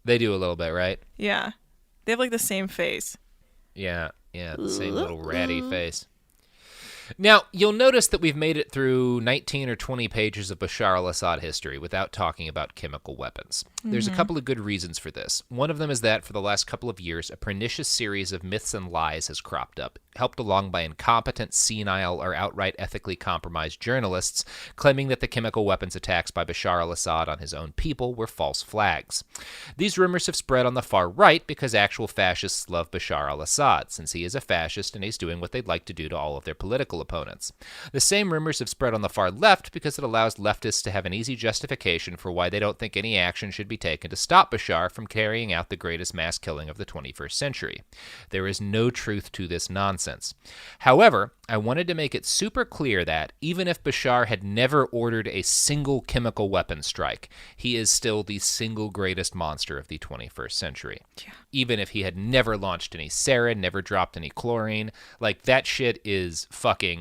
They do a little bit, right? Yeah. They have like the same face. Yeah, the same little ratty face. Now, you'll notice that we've made it through 19 or 20 pages of Bashar al-Assad history without talking about chemical weapons. There's a couple of good reasons for this. One of them is that for the last couple of years, a pernicious series of myths and lies has cropped up, helped along by incompetent, senile, or outright ethically compromised journalists claiming that the chemical weapons attacks by Bashar al-Assad on his own people were false flags. These rumors have spread on the far right because actual fascists love Bashar al-Assad, since he is a fascist and he's doing what they'd like to do to all of their political opponents. The same rumors have spread on the far left because it allows leftists to have an easy justification for why they don't think any action should be taken to stop Bashar from carrying out the greatest mass killing of the 21st century. There is no truth to this nonsense. However, I wanted to make it super clear that even if Bashar had never ordered a single chemical weapon strike, he is still the single greatest monster of the 21st century. Yeah. Even if he had never launched any sarin, never dropped any chlorine, like that shit is fucking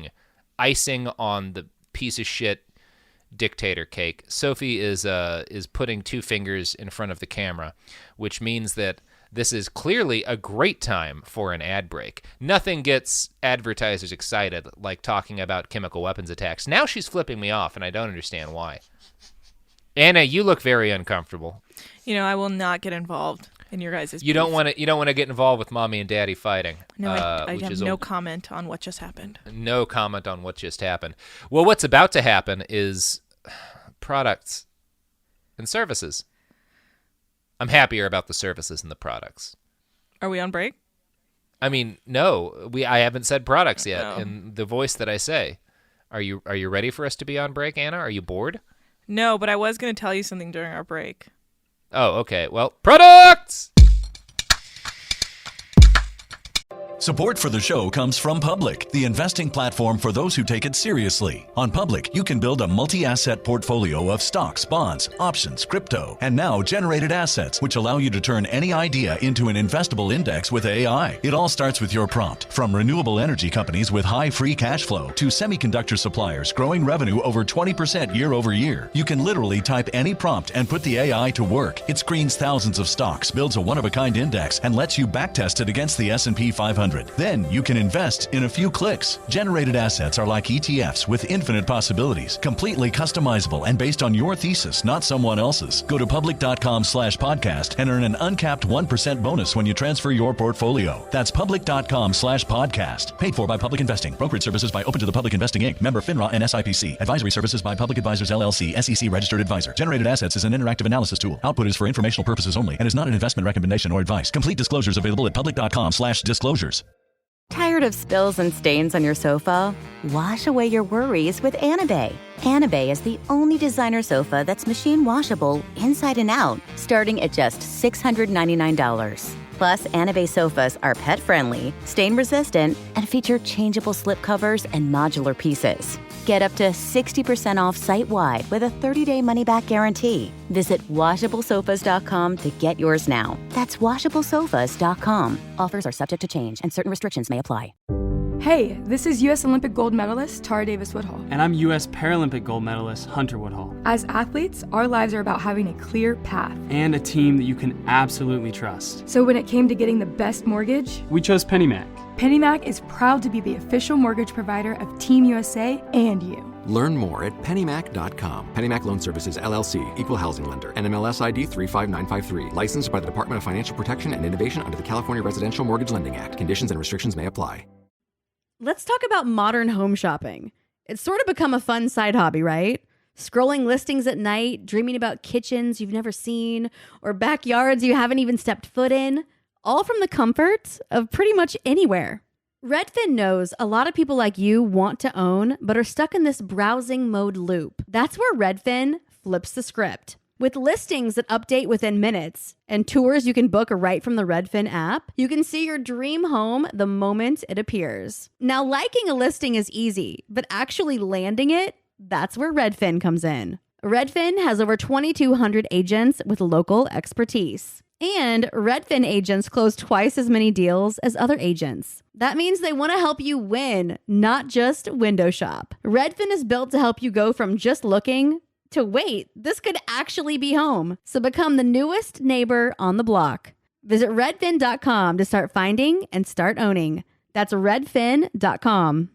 icing on the piece of shit dictator cake. Sophie is putting two fingers in front of the camera, which means that this is clearly a great time for an ad break. Nothing gets advertisers excited like talking about chemical weapons attacks. Now she's flipping me off, and I don't understand why. Anna, you look very uncomfortable. You know, I will not get involved in your guys' beef. You don't want to get involved with mommy and daddy fighting. No, I have no comment on what just happened. No comment on what just happened. Well, what's about to happen is products and services. I'm happier about the services and the products. Are we on break? I mean, no, I haven't said products yet Oh. in the voice that I say. Are you ready for us to be on break, Anna? Are you bored? No, but I was going to tell you something during our break. Oh, okay. Well, products! Support for the show comes from Public, the investing platform for those who take it seriously. On Public, you can build a multi-asset portfolio of stocks, bonds, options, crypto, and now generated assets, which allow you to turn any idea into an investable index with AI. It all starts with your prompt. From renewable energy companies with high free cash flow to semiconductor suppliers growing revenue over 20% year over year, you can literally type any prompt and put the AI to work. It screens thousands of stocks, builds a one-of-a-kind index, and lets you backtest it against the S&P 500. Then you can invest in a few clicks. Generated assets are like ETFs with infinite possibilities, completely customizable and based on your thesis, not someone else's. Go to public.com/podcast and earn an uncapped 1% bonus when you transfer your portfolio. That's public.com/podcast. Paid for by Public Investing. Brokerage services by Open to the Public Investing Inc. Member FINRA and SIPC. Advisory services by Public Advisors LLC, SEC registered advisor. Generated assets is an interactive analysis tool. Output is for informational purposes only and is not an investment recommendation or advice. Complete disclosures available at public.com/disclosures. Tired of spills and stains on your sofa? Wash away your worries with Anna. Anna is the only designer sofa that's machine washable inside and out, starting at just $699. Plus, Anna sofas are pet-friendly, stain-resistant, and feature changeable slipcovers and modular pieces. Get up to 60% off site-wide with a 30-day money-back guarantee. Visit WashableSofas.com to get yours now. That's WashableSofas.com. Offers are subject to change and certain restrictions may apply. Hey, this is U.S. Olympic gold medalist Tara Davis Woodhull. And I'm U.S. Paralympic gold medalist Hunter Woodhull. As athletes, our lives are about having a clear path. And a team that you can absolutely trust. So when it came to getting the best mortgage, we chose PennyMac. PennyMac is proud to be the official mortgage provider of Team USA and you. Learn more at pennymac.com. PennyMac Loan Services, LLC, Equal Housing Lender, NMLS ID 35953. Licensed by the Department of Financial Protection and Innovation under the California Residential Mortgage Lending Act. Conditions and restrictions may apply. Let's talk about modern home shopping. It's sort of become a fun side hobby, right? Scrolling listings at night, dreaming about kitchens you've never seen, or backyards you haven't even stepped foot in, all from the comfort of pretty much anywhere. Redfin knows a lot of people like you want to own, but are stuck in this browsing mode loop. That's where Redfin flips the script. With listings that update within minutes and tours you can book right from the Redfin app, you can see your dream home the moment it appears. Now, liking a listing is easy, but actually landing it, that's where Redfin comes in. Redfin has over 2,200 agents with local expertise. And Redfin agents close twice as many deals as other agents. That means they want to help you win, not just window shop. Redfin is built to help you go from just looking to wait, this could actually be home. So become the newest neighbor on the block. Visit redfin.com to start finding and start owning. That's redfin.com.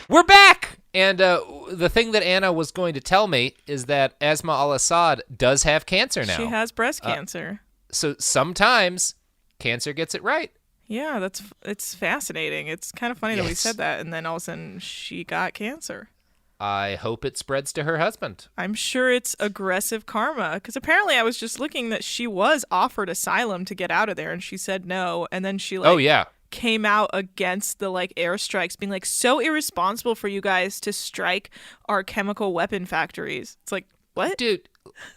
We're back! And the thing that Anna was going to tell me is that Asma al Assad does have cancer now. She has breast cancer. So sometimes cancer gets it right. Yeah, it's fascinating. It's kind of funny that we said that, and then all of a sudden she got cancer. I hope it spreads to her husband. I'm sure it's aggressive karma, because apparently I was just looking that she was offered asylum to get out of there, and she said no, and then she came out against the airstrikes, being so irresponsible for you guys to strike our chemical weapon factories. It's like, what? Dude,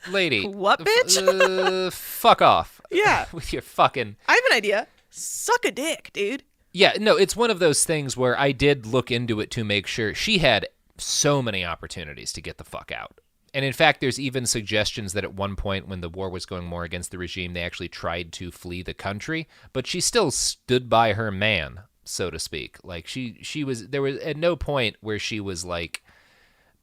lady. What, bitch? Fuck off. Yeah. With your fucking... I have an idea. Suck a dick, dude. Yeah, no, it's one of those things where I did look into it to make sure. She had so many opportunities to get the fuck out. And in fact, there's even suggestions that at one point when the war was going more against the regime, they actually tried to flee the country, but she still stood by her man, so to speak. There was at no point where she was like,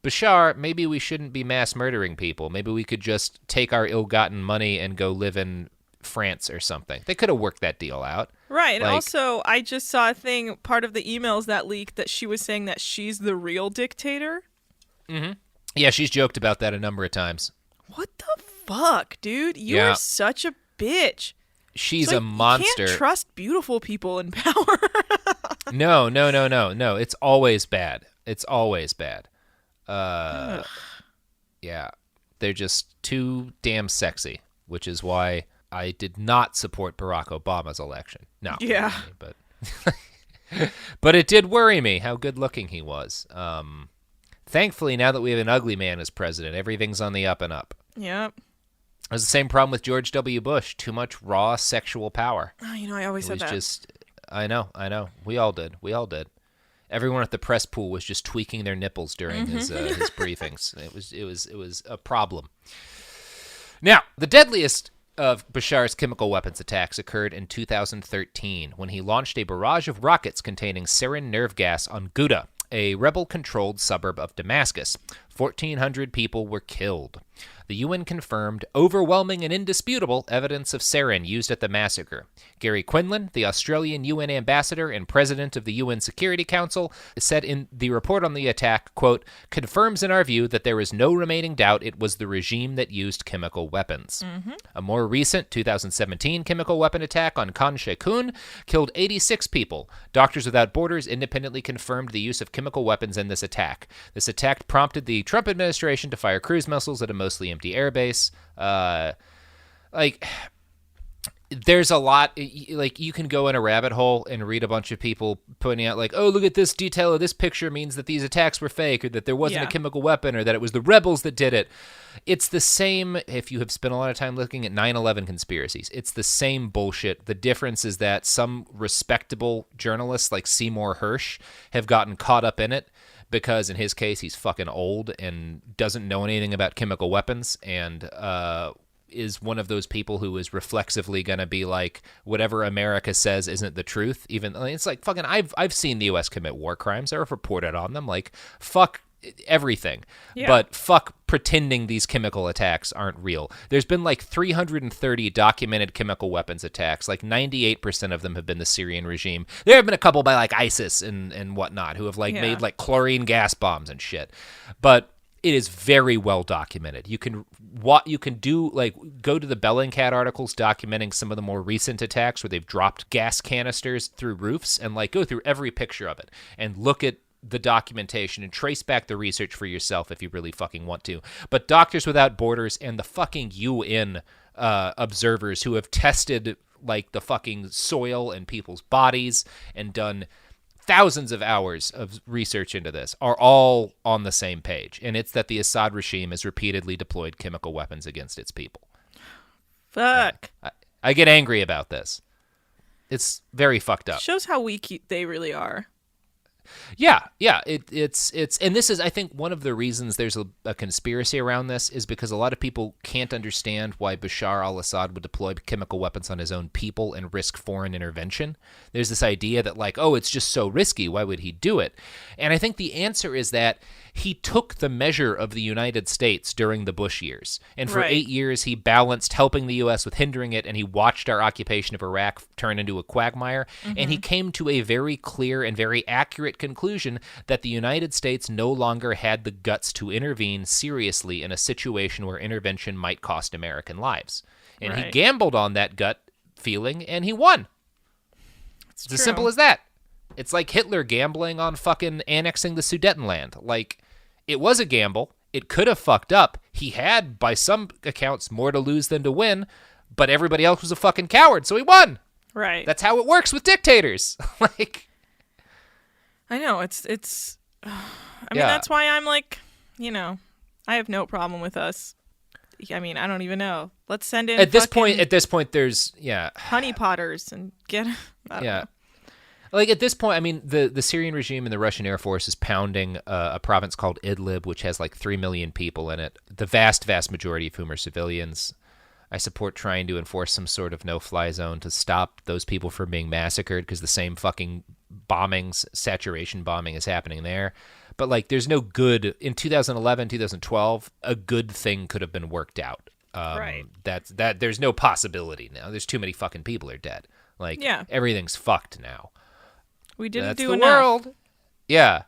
Bashar, maybe we shouldn't be mass murdering people. Maybe we could just take our ill-gotten money and go live in France or something. They could have worked that deal out. Right. And also, I just saw a thing, part of the emails that leaked, that she was saying that she's the real dictator. Mm-hmm. Yeah, she's joked about that a number of times. What the fuck, dude? You are such a bitch. She's a monster. You can't trust beautiful people in power. No. It's always bad. It's always bad. Yeah. They're just too damn sexy, which is why I did not support Barack Obama's election. No. Yeah. But but it did worry me how good looking he was. Thankfully, now that we have an ugly man as president, everything's on the up and up. Yep. It was the same problem with George W. Bush. Too much raw sexual power. Oh, I always said that. I know. We all did. Everyone at the press pool was just tweaking their nipples during his briefings. It was a problem. Now, the deadliest of Bashar's chemical weapons attacks occurred in 2013 when he launched a barrage of rockets containing sarin nerve gas on Ghouta, a rebel-controlled suburb of Damascus. 1,400 people were killed. The UN confirmed overwhelming and indisputable evidence of sarin used at the massacre. Gary Quinlan, the Australian UN ambassador and president of the UN Security Council, said in the report on the attack, quote, confirms in our view that there is no remaining doubt it was the regime that used chemical weapons. Mm-hmm. A more recent 2017 chemical weapon attack on Khan Sheikhoun killed 86 people. Doctors Without Borders independently confirmed the use of chemical weapons in this attack. This attack prompted the Trump administration to fire cruise missiles at a mostly empty airbase. There's a lot, you can go in a rabbit hole and read a bunch of people pointing out oh, look at this detail of this picture means that these attacks were fake, or that there wasn't a chemical weapon, or that it was the rebels that did it. It's the same if you have spent a lot of time looking at 9/11 conspiracies. It's the same bullshit. The difference is that some respectable journalists like Seymour Hersh have gotten caught up in it, because in his case, he's fucking old and doesn't know anything about chemical weapons, and is one of those people who is reflexively going to be like, whatever America says isn't the truth. Even it's like fucking, I've seen the U.S. commit war crimes. I've reported on them. Like, fuck everything. Yeah. But fuck pretending these chemical attacks aren't real. There's been like 330 documented chemical weapons attacks. Like 98% of them have been the Syrian regime. There have been a couple by like ISIS and whatnot who have like made like chlorine gas bombs and shit. But it is very well documented. You can do like go to the Bellingcat articles documenting some of the more recent attacks where they've dropped gas canisters through roofs and like go through every picture of it and look at the documentation and trace back the research for yourself if you really fucking want to. But Doctors Without Borders and the fucking UN observers who have tested like the fucking soil and people's bodies and done thousands of hours of research into this are all on the same page. And it's that the Assad regime has repeatedly deployed chemical weapons against its people. Fuck. I get angry about this. It's very fucked up. Shows how weak they really are. Yeah, it's and this is, I think, one of the reasons there's a conspiracy around this is because a lot of people can't understand why Bashar al Assad would deploy chemical weapons on his own people and risk foreign intervention. There's this idea that like, oh, it's just so risky, why would he do it? And I think the answer is that he took the measure of the United States during the Bush years. And for 8 years, he balanced helping the U.S. with hindering it, and he watched our occupation of Iraq turn into a quagmire. Mm-hmm. And he came to a very clear and very accurate conclusion that the United States no longer had the guts to intervene seriously in a situation where intervention might cost American lives. And he gambled on that gut feeling, and he won. It's as simple as that. It's like Hitler gambling on fucking annexing the Sudetenland. Like, it was a gamble. It could have fucked up. He had, by some accounts, more to lose than to win, but everybody else was a fucking coward, so he won. Right. That's how it works with dictators. Like, I know, it's I mean, that's why I'm like, I have no problem with us. I mean, I don't even know. Let's send in At this point, there's, honey potters and get, I don't know. Like, at this point, I mean, the Syrian regime and the Russian Air Force is pounding a province called Idlib, which has like 3 million people in it, the vast, vast majority of whom are civilians. I support trying to enforce some sort of no-fly zone to stop those people from being massacred because the same fucking bombings, saturation bombing is happening there. But, like, there's no good... In 2011, 2012, a good thing could have been worked out. There's no possibility now. There's too many fucking people are dead. Like, everything's fucked now. We didn't That's do the enough. World. Yeah.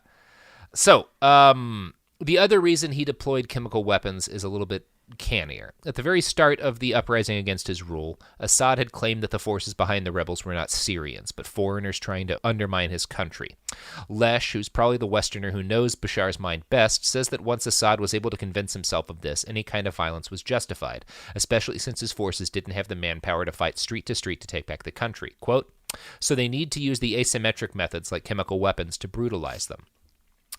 So, the other reason he deployed chemical weapons is a little bit cannier. At the very start of the uprising against his rule, Assad had claimed that the forces behind the rebels were not Syrians, but foreigners trying to undermine his country. Lesh, who's probably the Westerner who knows Bashar's mind best, says that once Assad was able to convince himself of this, any kind of violence was justified, especially since his forces didn't have the manpower to fight street to street to take back the country. Quote, so they need to use the asymmetric methods like chemical weapons to brutalize them.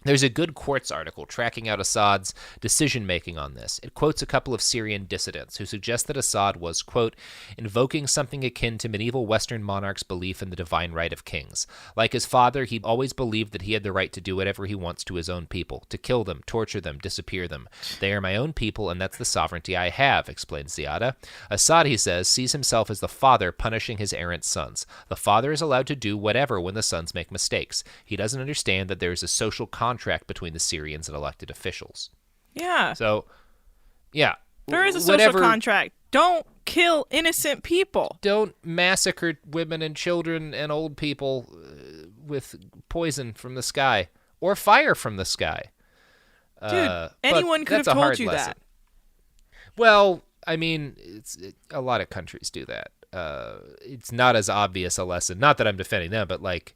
There's a good Quartz article tracking out Assad's decision-making on this. It quotes a couple of Syrian dissidents who suggest that Assad was, quote, invoking something akin to medieval Western monarchs' belief in the divine right of kings. Like his father, he always believed that he had the right to do whatever he wants to his own people, to kill them, torture them, disappear them. They are my own people, and that's the sovereignty I have, explains Ziada. Assad, he says, sees himself as the father punishing his errant sons. The father is allowed to do whatever when the sons make mistakes. He doesn't understand that there is a social contract between the Syrians and elected officials. Yeah. So, yeah. There is a social contract. Don't kill innocent people. Don't massacre women and children and old people with poison from the sky or fire from the sky. Dude, anyone could have told you that. Well, I mean, a lot of countries do that. It's not as obvious a lesson. Not that I'm defending them, but like,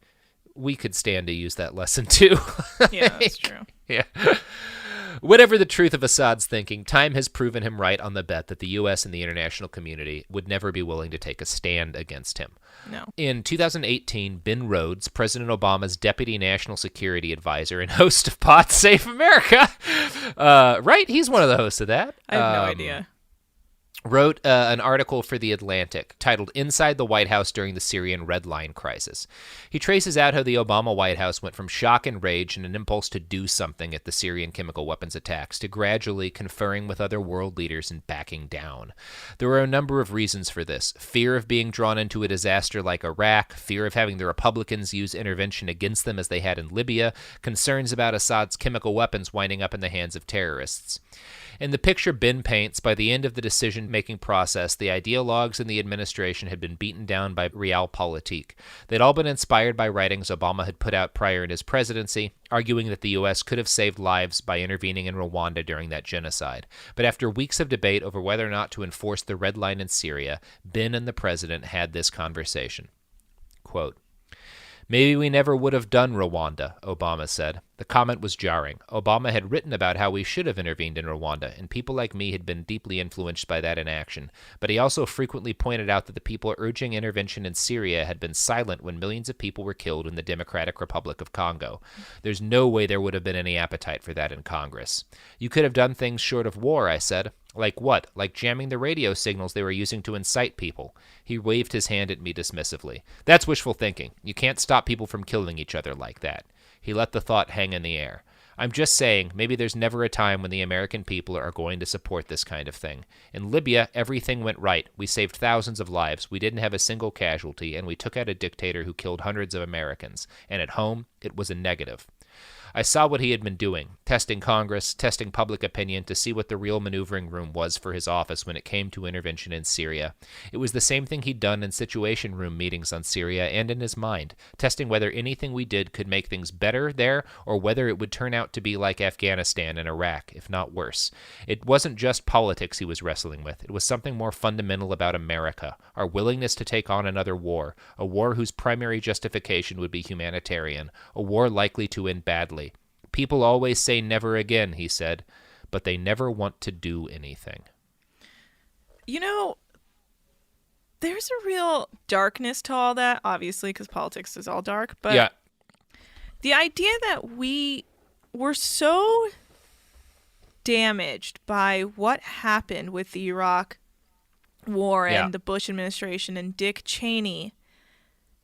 we could stand to use that lesson too. Yeah, that's true. Yeah. Whatever the truth of Assad's thinking, time has proven him right on the bet that the U.S. and the international community would never be willing to take a stand against him. No. In 2018, Ben Rhodes, President Obama's deputy national security advisor and host of Pod Save America, right? He's one of the hosts of that. I have no idea. wrote an article for The Atlantic titled Inside the White House During the Syrian Red Line Crisis. He traces out how the Obama White House went from shock and rage and an impulse to do something at the Syrian chemical weapons attacks to gradually conferring with other world leaders and backing down. There were a number of reasons for this. Fear of being drawn into a disaster like Iraq, fear of having the Republicans use intervention against them as they had in Libya, concerns about Assad's chemical weapons winding up in the hands of terrorists. In the picture Bin paints, by the end of the decision-making process, the ideologues in the administration had been beaten down by realpolitik. They'd all been inspired by writings Obama had put out prior in his presidency, arguing that the U.S. could have saved lives by intervening in Rwanda during that genocide. But after weeks of debate over whether or not to enforce the red line in Syria, Bin and the president had this conversation. Quote, "Maybe we never would have done Rwanda," Obama said. The comment was jarring. Obama had written about how we should have intervened in Rwanda, and people like me had been deeply influenced by that inaction. But he also frequently pointed out that the people urging intervention in Syria had been silent when millions of people were killed in the Democratic Republic of Congo. There's no way there would have been any appetite for that in Congress. You could have done things short of war, I said. Like what? Like jamming the radio signals they were using to incite people. He waved his hand at me dismissively. That's wishful thinking. You can't stop people from killing each other like that. He let the thought hang in the air. I'm just saying, maybe there's never a time when the American people are going to support this kind of thing. In Libya, everything went right. We saved thousands of lives. We didn't have a single casualty, and we took out a dictator who killed hundreds of Americans. And at home, it was a negative. I saw what he had been doing, testing Congress, testing public opinion to see what the real maneuvering room was for his office when it came to intervention in Syria. It was the same thing he'd done in Situation Room meetings on Syria and in his mind, testing whether anything we did could make things better there or whether it would turn out to be like Afghanistan and Iraq, if not worse. It wasn't just politics he was wrestling with. It was something more fundamental about America, our willingness to take on another war, a war whose primary justification would be humanitarian, a war likely to end badly. People always say never again, he said, but they never want to do anything. You know, there's a real darkness to all that, obviously, because politics is all dark. But yeah. The idea that we were so damaged by what happened with the Iraq war and the Bush administration and Dick Cheney,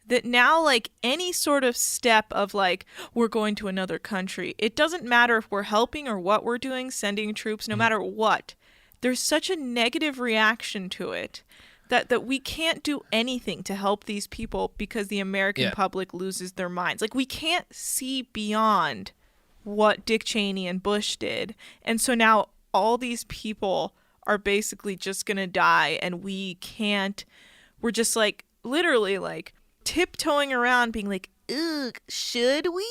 that now, like, any sort of step of, like, we're going to another country, it doesn't matter if we're helping or what we're doing, sending troops, no matter what, there's such a negative reaction to it that we can't do anything to help these people because the American public loses their minds. Like, we can't see beyond what Dick Cheney and Bush did. And so now all these people are basically just going to die, and we're just, like, literally, like, tiptoeing around being like, ugh, should we?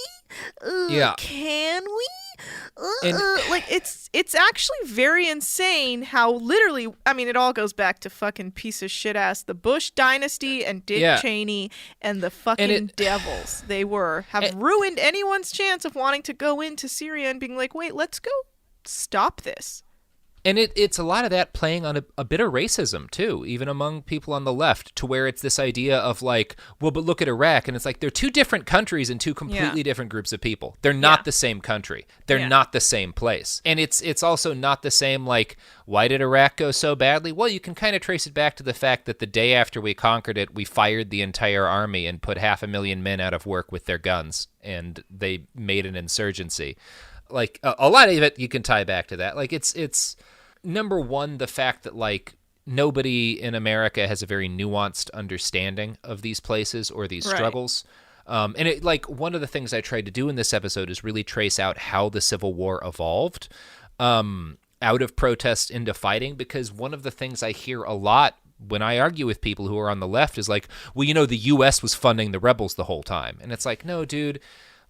Can we? Like, it's actually very insane how literally, I mean, it all goes back to fucking piece of shit ass the Bush dynasty and Dick Cheney and the fucking devils they have ruined anyone's chance of wanting to go into Syria and being like, wait, let's go stop this. And it's a lot of that playing on a bit of racism, too, even among people on the left, to where it's this idea of like, well, but look at Iraq. And it's like, they're two different countries and two completely different groups of people. They're not the same country. They're not the same place. And it's also not the same, like, why did Iraq go so badly? Well, you can kind of trace it back to the fact that the day after we conquered it, we fired the entire army and put 500,000 men out of work with their guns. And they made an insurgency. Like, a lot of it you can tie back to that. Like, it's number one, the fact that, like, nobody in America has a very nuanced understanding of these places or these struggles. And it, like, one of the things I tried to do in this episode is really trace out how the Civil War evolved out of protest into fighting, because one of the things I hear a lot when I argue with people who are on the left is like, well, you know, the U.S. was funding the rebels the whole time. And it's like, no, dude.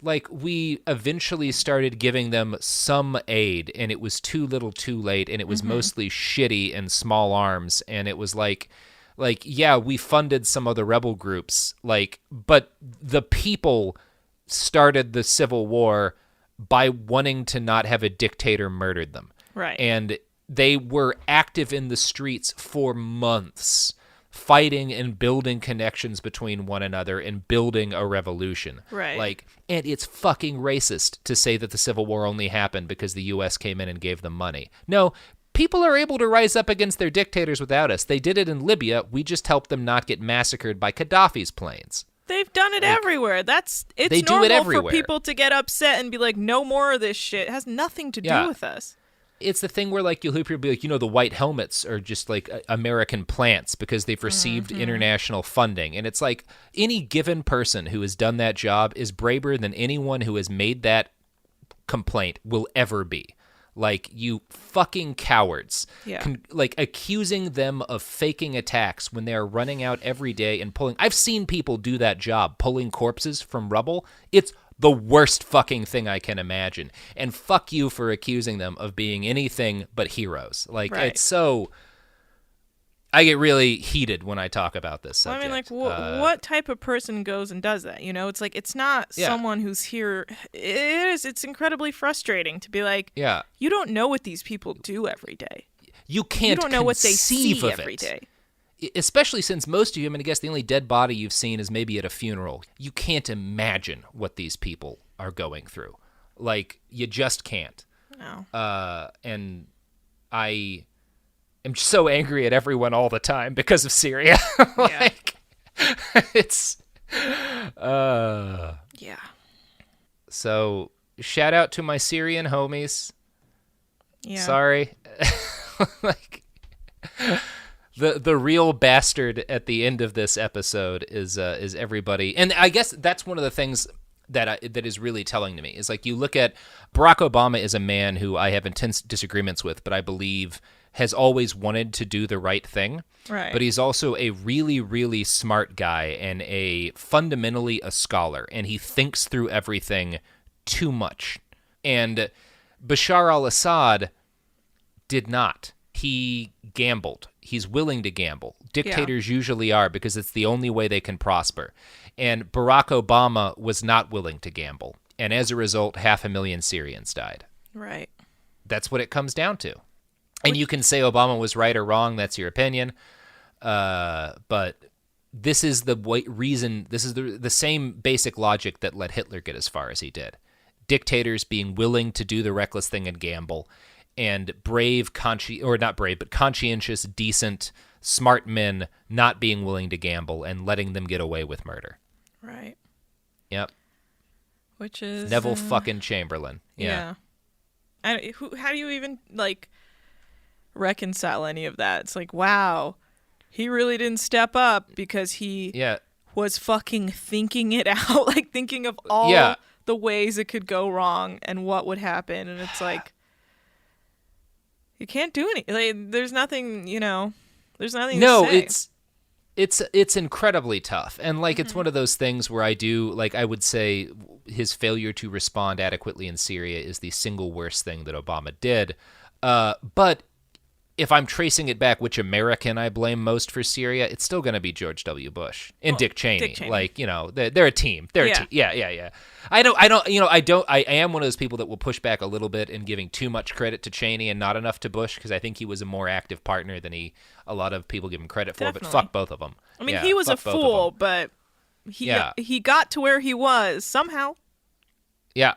Like, we eventually started giving them some aid, and it was too little too late, and it was mostly shitty and small arms, and it was like, yeah, we funded some of the rebel groups, like, but the people started the Civil War by wanting to not have a dictator murdered them. Right. And they were active in the streets for months, fighting and building connections between one another and building a revolution. Right. Like, and it's fucking racist to say that the Civil War only happened because the U.S. came in and gave them money. No, people are able to rise up against their dictators without us. They did it in Libya. We just helped them not get massacred by Gaddafi's planes. They've done it everywhere. It's normal for people to get upset and be like, no more of this shit. It has nothing to do with us. It's the thing where, like, you'll hear people be like, the white helmets are just, like, American plants because they've received international funding. And it's like, any given person who has done that job is braver than anyone who has made that complaint will ever be. Like, you fucking cowards. Yeah. Accusing them of faking attacks when they are running out every day and pulling... I've seen people do that job, pulling corpses from rubble. It's the worst fucking thing I can imagine. And fuck you for accusing them of being anything but heroes. It's so... I get really heated when I talk about this subject. What type of person goes and does that? It's like, it's not someone who's here. It's incredibly frustrating to be like, you don't know what these people do every day. You don't know what they see every day. Especially since most of you, I guess the only dead body you've seen is maybe at a funeral. You can't imagine what these people are going through. Like, you just can't. No. And I'm so angry at everyone all the time because of Syria. It's... Yeah. So, shout out to my Syrian homies. Yeah. Sorry. The real bastard at the end of this episode is everybody, and I guess that's one of the things that is really telling to me is, like, you look at Barack Obama is a man who I have intense disagreements with, but I believe has always wanted to do the right thing. Right. But he's also a really, really smart guy and fundamentally a scholar, and he thinks through everything too much. And Bashar al Assad did not. He gambled. He's willing to gamble. Dictators usually are, because it's the only way they can prosper. And Barack Obama was not willing to gamble. And as a result, 500,000 Syrians died. Right. That's what it comes down to. And you can say Obama was right or wrong. That's your opinion. But this is the reason. This is the same basic logic that let Hitler get as far as he did. Dictators being willing to do the reckless thing and gamble. And conscientious, decent, smart men not being willing to gamble and letting them get away with murder. Right. Yep. Which is Neville fucking Chamberlain. Yeah. How do you even reconcile any of that? It's like, wow, he really didn't step up because he was fucking thinking it out, like thinking of all the ways it could go wrong and what would happen, and it's like, you can't do anything. Like, there's nothing, there's nothing to say. It's incredibly tough. And, like, it's one of those things where I would say his failure to respond adequately in Syria is the single worst thing that Obama did. But if I'm tracing it back, which American I blame most for Syria, it's still going to be George W. Bush and Dick Cheney. Like, they're a team. They're a team. Yeah. I am one of those people that will push back a little bit in giving too much credit to Cheney and not enough to Bush, because I think he was a more active partner than a lot of people give him credit for. Definitely. But fuck both of them. I mean, he was a fool, but he got to where he was somehow. Yeah.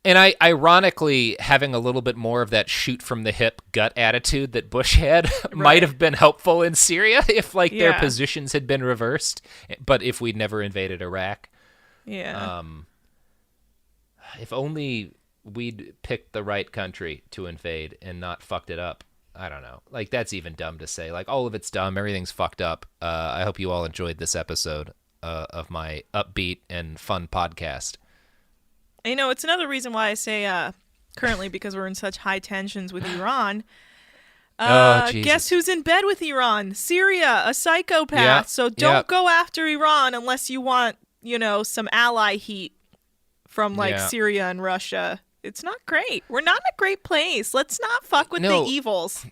And ironically, having a little bit more of that shoot from the hip gut attitude that Bush had might have been helpful in Syria if, like, their positions had been reversed. But if we'd never invaded Iraq. Yeah. If only we'd picked the right country to invade and not fucked it up. I don't know. Like, that's even dumb to say. Like, all of it's dumb. Everything's fucked up. I hope you all enjoyed this episode of my upbeat and fun podcast. It's another reason why I say currently, because we're in such high tensions with Iran. Guess who's in bed with Iran? Syria, a psychopath. Yeah. So don't go after Iran unless you want, some ally heat from, like, Syria and Russia. It's not great. We're not in a great place. Let's not fuck with the evils,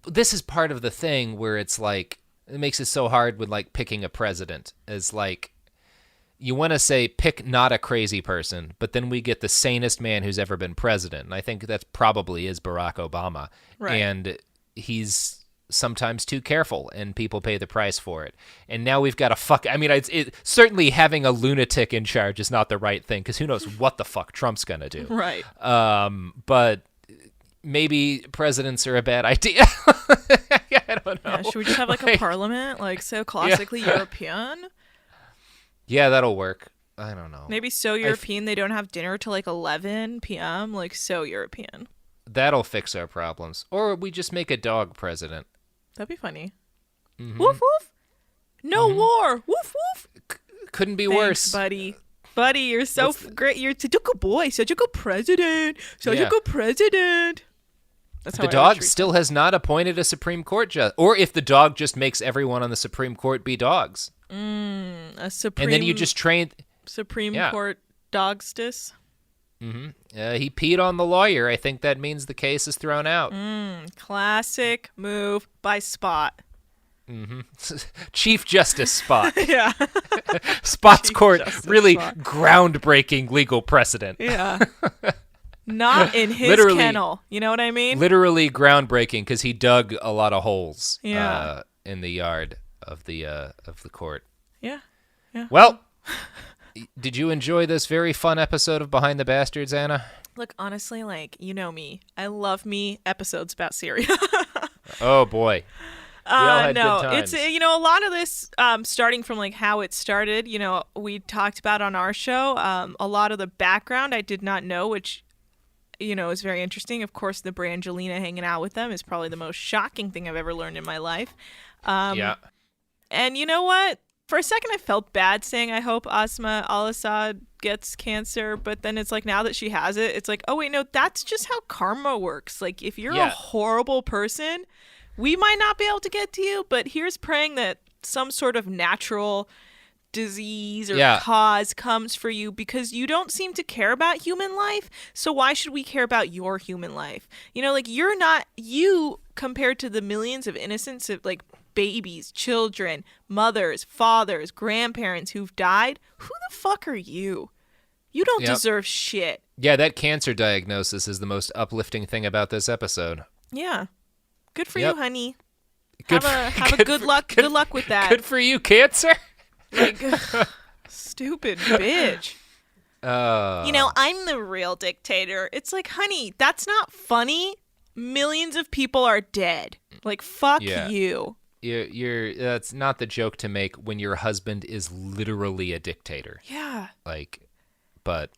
This is part of the thing where it's like, it makes it so hard with, like, picking a president. Is like, you want to say pick not a crazy person, but then we get the sanest man who's ever been president. And I think that probably is Barack Obama. Right. And he's sometimes too careful, and people pay the price for it. And now we've got certainly having a lunatic in charge is not the right thing, because who knows what the fuck Trump's going to do. Right. But maybe presidents are a bad idea. I don't know. Yeah, should we just have like a parliament, like so classically European? Yeah, that'll work. I don't know. Maybe so European they don't have dinner till like 11 p.m. Like so European. That'll fix our problems. Or we just make a dog president. That'd be funny. Mm-hmm. Woof woof. No war. Woof woof. Couldn't be Thanks, worse, buddy. Buddy, you're so great. You're such a good boy. Such a good president. Such a good president. That's how the dog still has not appointed a Supreme Court judge. Or if the dog just makes everyone on the Supreme Court be dogs. A Supreme. And then you just train Supreme Court dogstis. Mm-hmm. He peed on the lawyer. I think that means the case is thrown out. Classic move by Spot. Mm-hmm. Chief Justice Spot. Yeah. Spot's Chief court, Justice really Spot. Groundbreaking legal precedent. Yeah. Not in his kennel. You know what I mean? Literally groundbreaking because he dug a lot of holes Yeah. in the yard of the court. Yeah. Yeah. Well, did you enjoy this very fun episode of Behind the Bastards, Anna? Look, honestly, like, you know me. I love me episodes about Syria. Oh, boy. We all had no, good times. it's a lot of this starting from like how it started. We talked about on our show. A lot of the background I did not know, which is very interesting. Of course, the Brangelina hanging out with them is probably the most shocking thing I've ever learned in my life. Yeah. And you know what? For a second, I felt bad saying I hope Asma al Assad gets cancer, but then it's like now that she has it, it's like, oh wait, no, that's just how karma works. Like if you're a horrible person, we might not be able to get to you, but here's praying that some sort of natural disease or cause comes for you because you don't seem to care about human life. So why should we care about your human life? Like you're not you compared to the millions of innocents of like babies, children, mothers, fathers, grandparents who've died. Who the fuck are you? You don't deserve shit. Yeah, that cancer diagnosis is the most uplifting thing about this episode. Yeah. Good for you, honey. Good luck with that. Good for you, cancer. Like, stupid bitch. I'm the real dictator. It's like, honey, that's not funny. Millions of people are dead. Like, fuck you. That's not the joke to make when your husband is literally a dictator. Yeah. But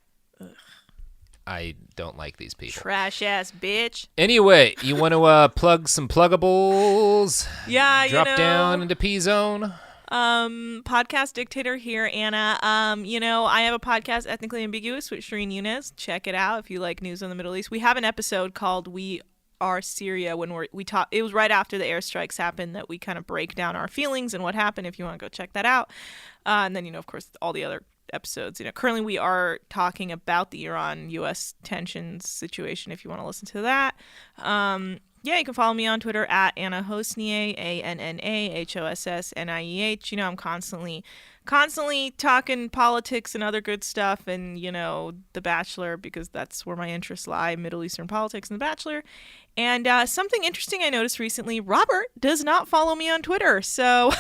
I don't like these people. Trash ass bitch. Anyway, you want to plug some pluggables? Yeah, Drop down into P-Zone. Podcast dictator here, Anna. I have a podcast, Ethnically Ambiguous, with Shireen Yunus. Check it out if you like news on the Middle East. We have an episode called We Are Syria when we talk. It was right after the airstrikes happened that we kind of break down our feelings and what happened. If you want to go check that out, and then of course all the other episodes. Currently we are talking about the Iran-U.S. tensions situation. If you want to listen to that. You can follow me on Twitter at Anna Hossnieh, ANNAHOSSNIEH. I'm constantly talking politics and other good stuff and, The Bachelor, because that's where my interests lie, Middle Eastern politics and The Bachelor. And something interesting I noticed recently, Robert does not follow me on Twitter, so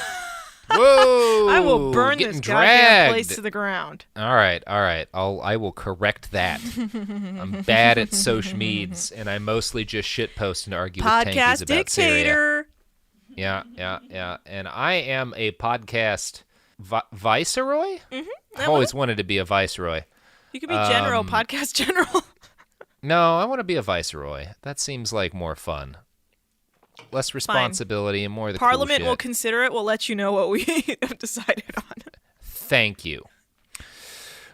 Whoa! I will burn this goddamn place to the ground. All right. I will correct that. I'm bad at social meds, and I mostly just shitpost and argue with tankies about Syria. Yeah. And I am a podcast viceroy? Mm-hmm. I've always wanted to be a viceroy. You could be general, podcast general. No, I want to be a viceroy. That seems like more fun. Less responsibility and more of the Parliament cool shit. will consider it. We'll let you know what we have decided on. Thank you.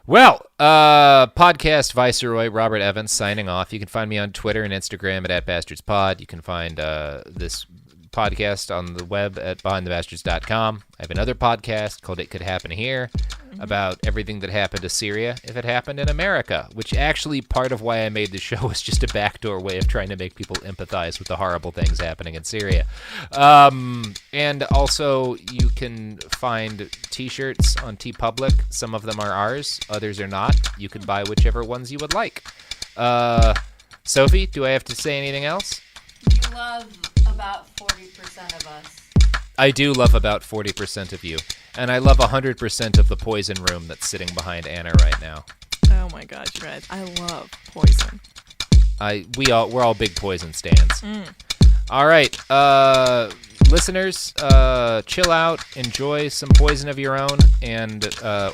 Well, podcast viceroy Robert Evans signing off. You can find me on Twitter and Instagram at @bastardspod. You can find this podcast on the web at behindthebastards.com. I have another podcast called It Could Happen Here about everything that happened to Syria if it happened in America, which actually part of why I made the show was just a backdoor way of trying to make people empathize with the horrible things happening in Syria. And also you can find t-shirts on TeePublic. Some of them are ours, others are not. You can buy whichever ones you would like. Sophie, do I have to say anything else? You love about 40% of us. I do love about 40% of you. And I love 100% of the poison room that's sitting behind Anna right now. Oh my gosh, Red. I love poison. We're all big Poison stans. All right, listeners, chill out, enjoy some Poison of your own, and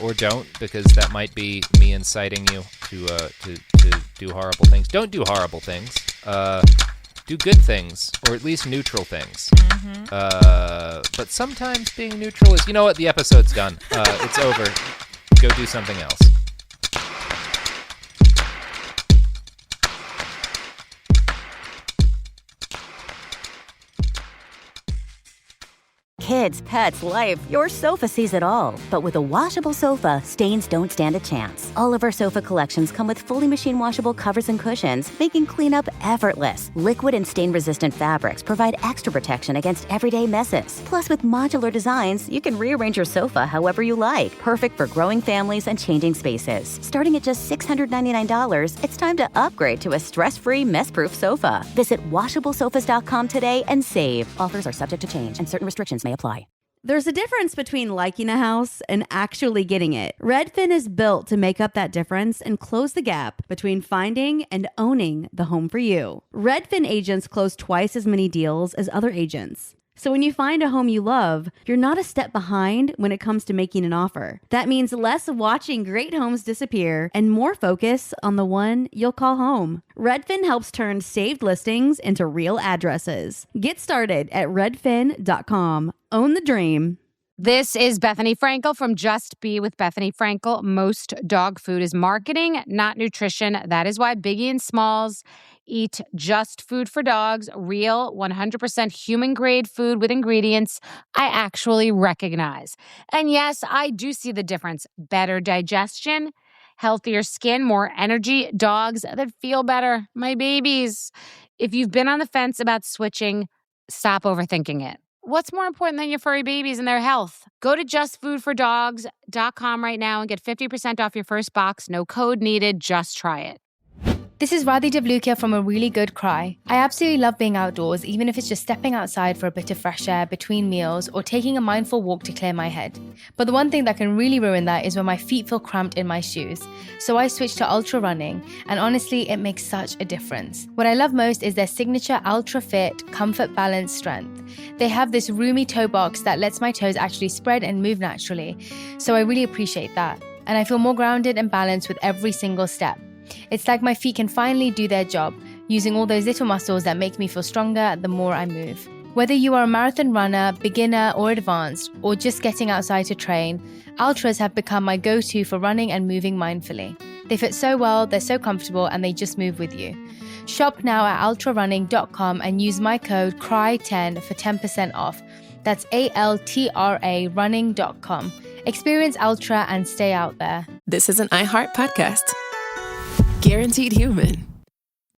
or don't, because that might be me inciting you to do horrible things. Don't do horrible things. Do good things, or at least neutral things. But sometimes being neutral is, you know what? The episode's done. It's over. Go do something else. Kids, pets, life, your sofa sees it all. But with a washable sofa, stains don't stand a chance. All of our sofa collections come with fully machine washable covers and cushions, making cleanup effortless. Liquid and stain-resistant fabrics provide extra protection against everyday messes. Plus, with modular designs, you can rearrange your sofa however you like. Perfect for growing families and changing spaces. Starting at just $699, it's time to upgrade to a stress-free, mess-proof sofa. Visit washablesofas.com today and save. Offers are subject to change, and certain restrictions may apply. There's a difference between liking a house and actually getting it. Redfin is built to make up that difference and close the gap between finding and owning the home for you. Redfin agents close twice as many deals as other agents. So when you find a home you love, you're not a step behind when it comes to making an offer. That means less watching great homes disappear and more focus on the one you'll call home. Redfin helps turn saved listings into real addresses. Get started at redfin.com. Own the dream. This is Bethany Frankel from Just Be with Bethany Frankel. Most dog food is marketing, not nutrition. That is why Biggie and Smalls eat just food for dogs, real 100% human-grade food with ingredients I actually recognize. And yes, I do see the difference. Better digestion, healthier skin, more energy, dogs that feel better, my babies. If you've been on the fence about switching, stop overthinking it. What's more important than your furry babies and their health? Go to justfoodfordogs.com right now and get 50% off your first box. No code needed. Just try it. This is Radhi Devlukia from A Really Good Cry. I absolutely love being outdoors, even if it's just stepping outside for a bit of fresh air between meals or taking a mindful walk to clear my head. But the one thing that can really ruin that is when my feet feel cramped in my shoes. So I switched to ultra running, and honestly, it makes such a difference. What I love most is their signature Ultra Fit Comfort Balance Strength. They have this roomy toe box that lets my toes actually spread and move naturally. So I really appreciate that. And I feel more grounded and balanced with every single step. It's like my feet can finally do their job, using all those little muscles that make me feel stronger the more I move. Whether you are a marathon runner, beginner or advanced, or just getting outside to train, Ultras have become my go-to for running and moving mindfully. They fit so well, they're so comfortable, and they just move with you. Shop now at ultrarunning.com and use my code CRY10 for 10% off. That's ALTRA running.com. Experience Ultra and stay out there. This is an iHeart podcast. Guaranteed human.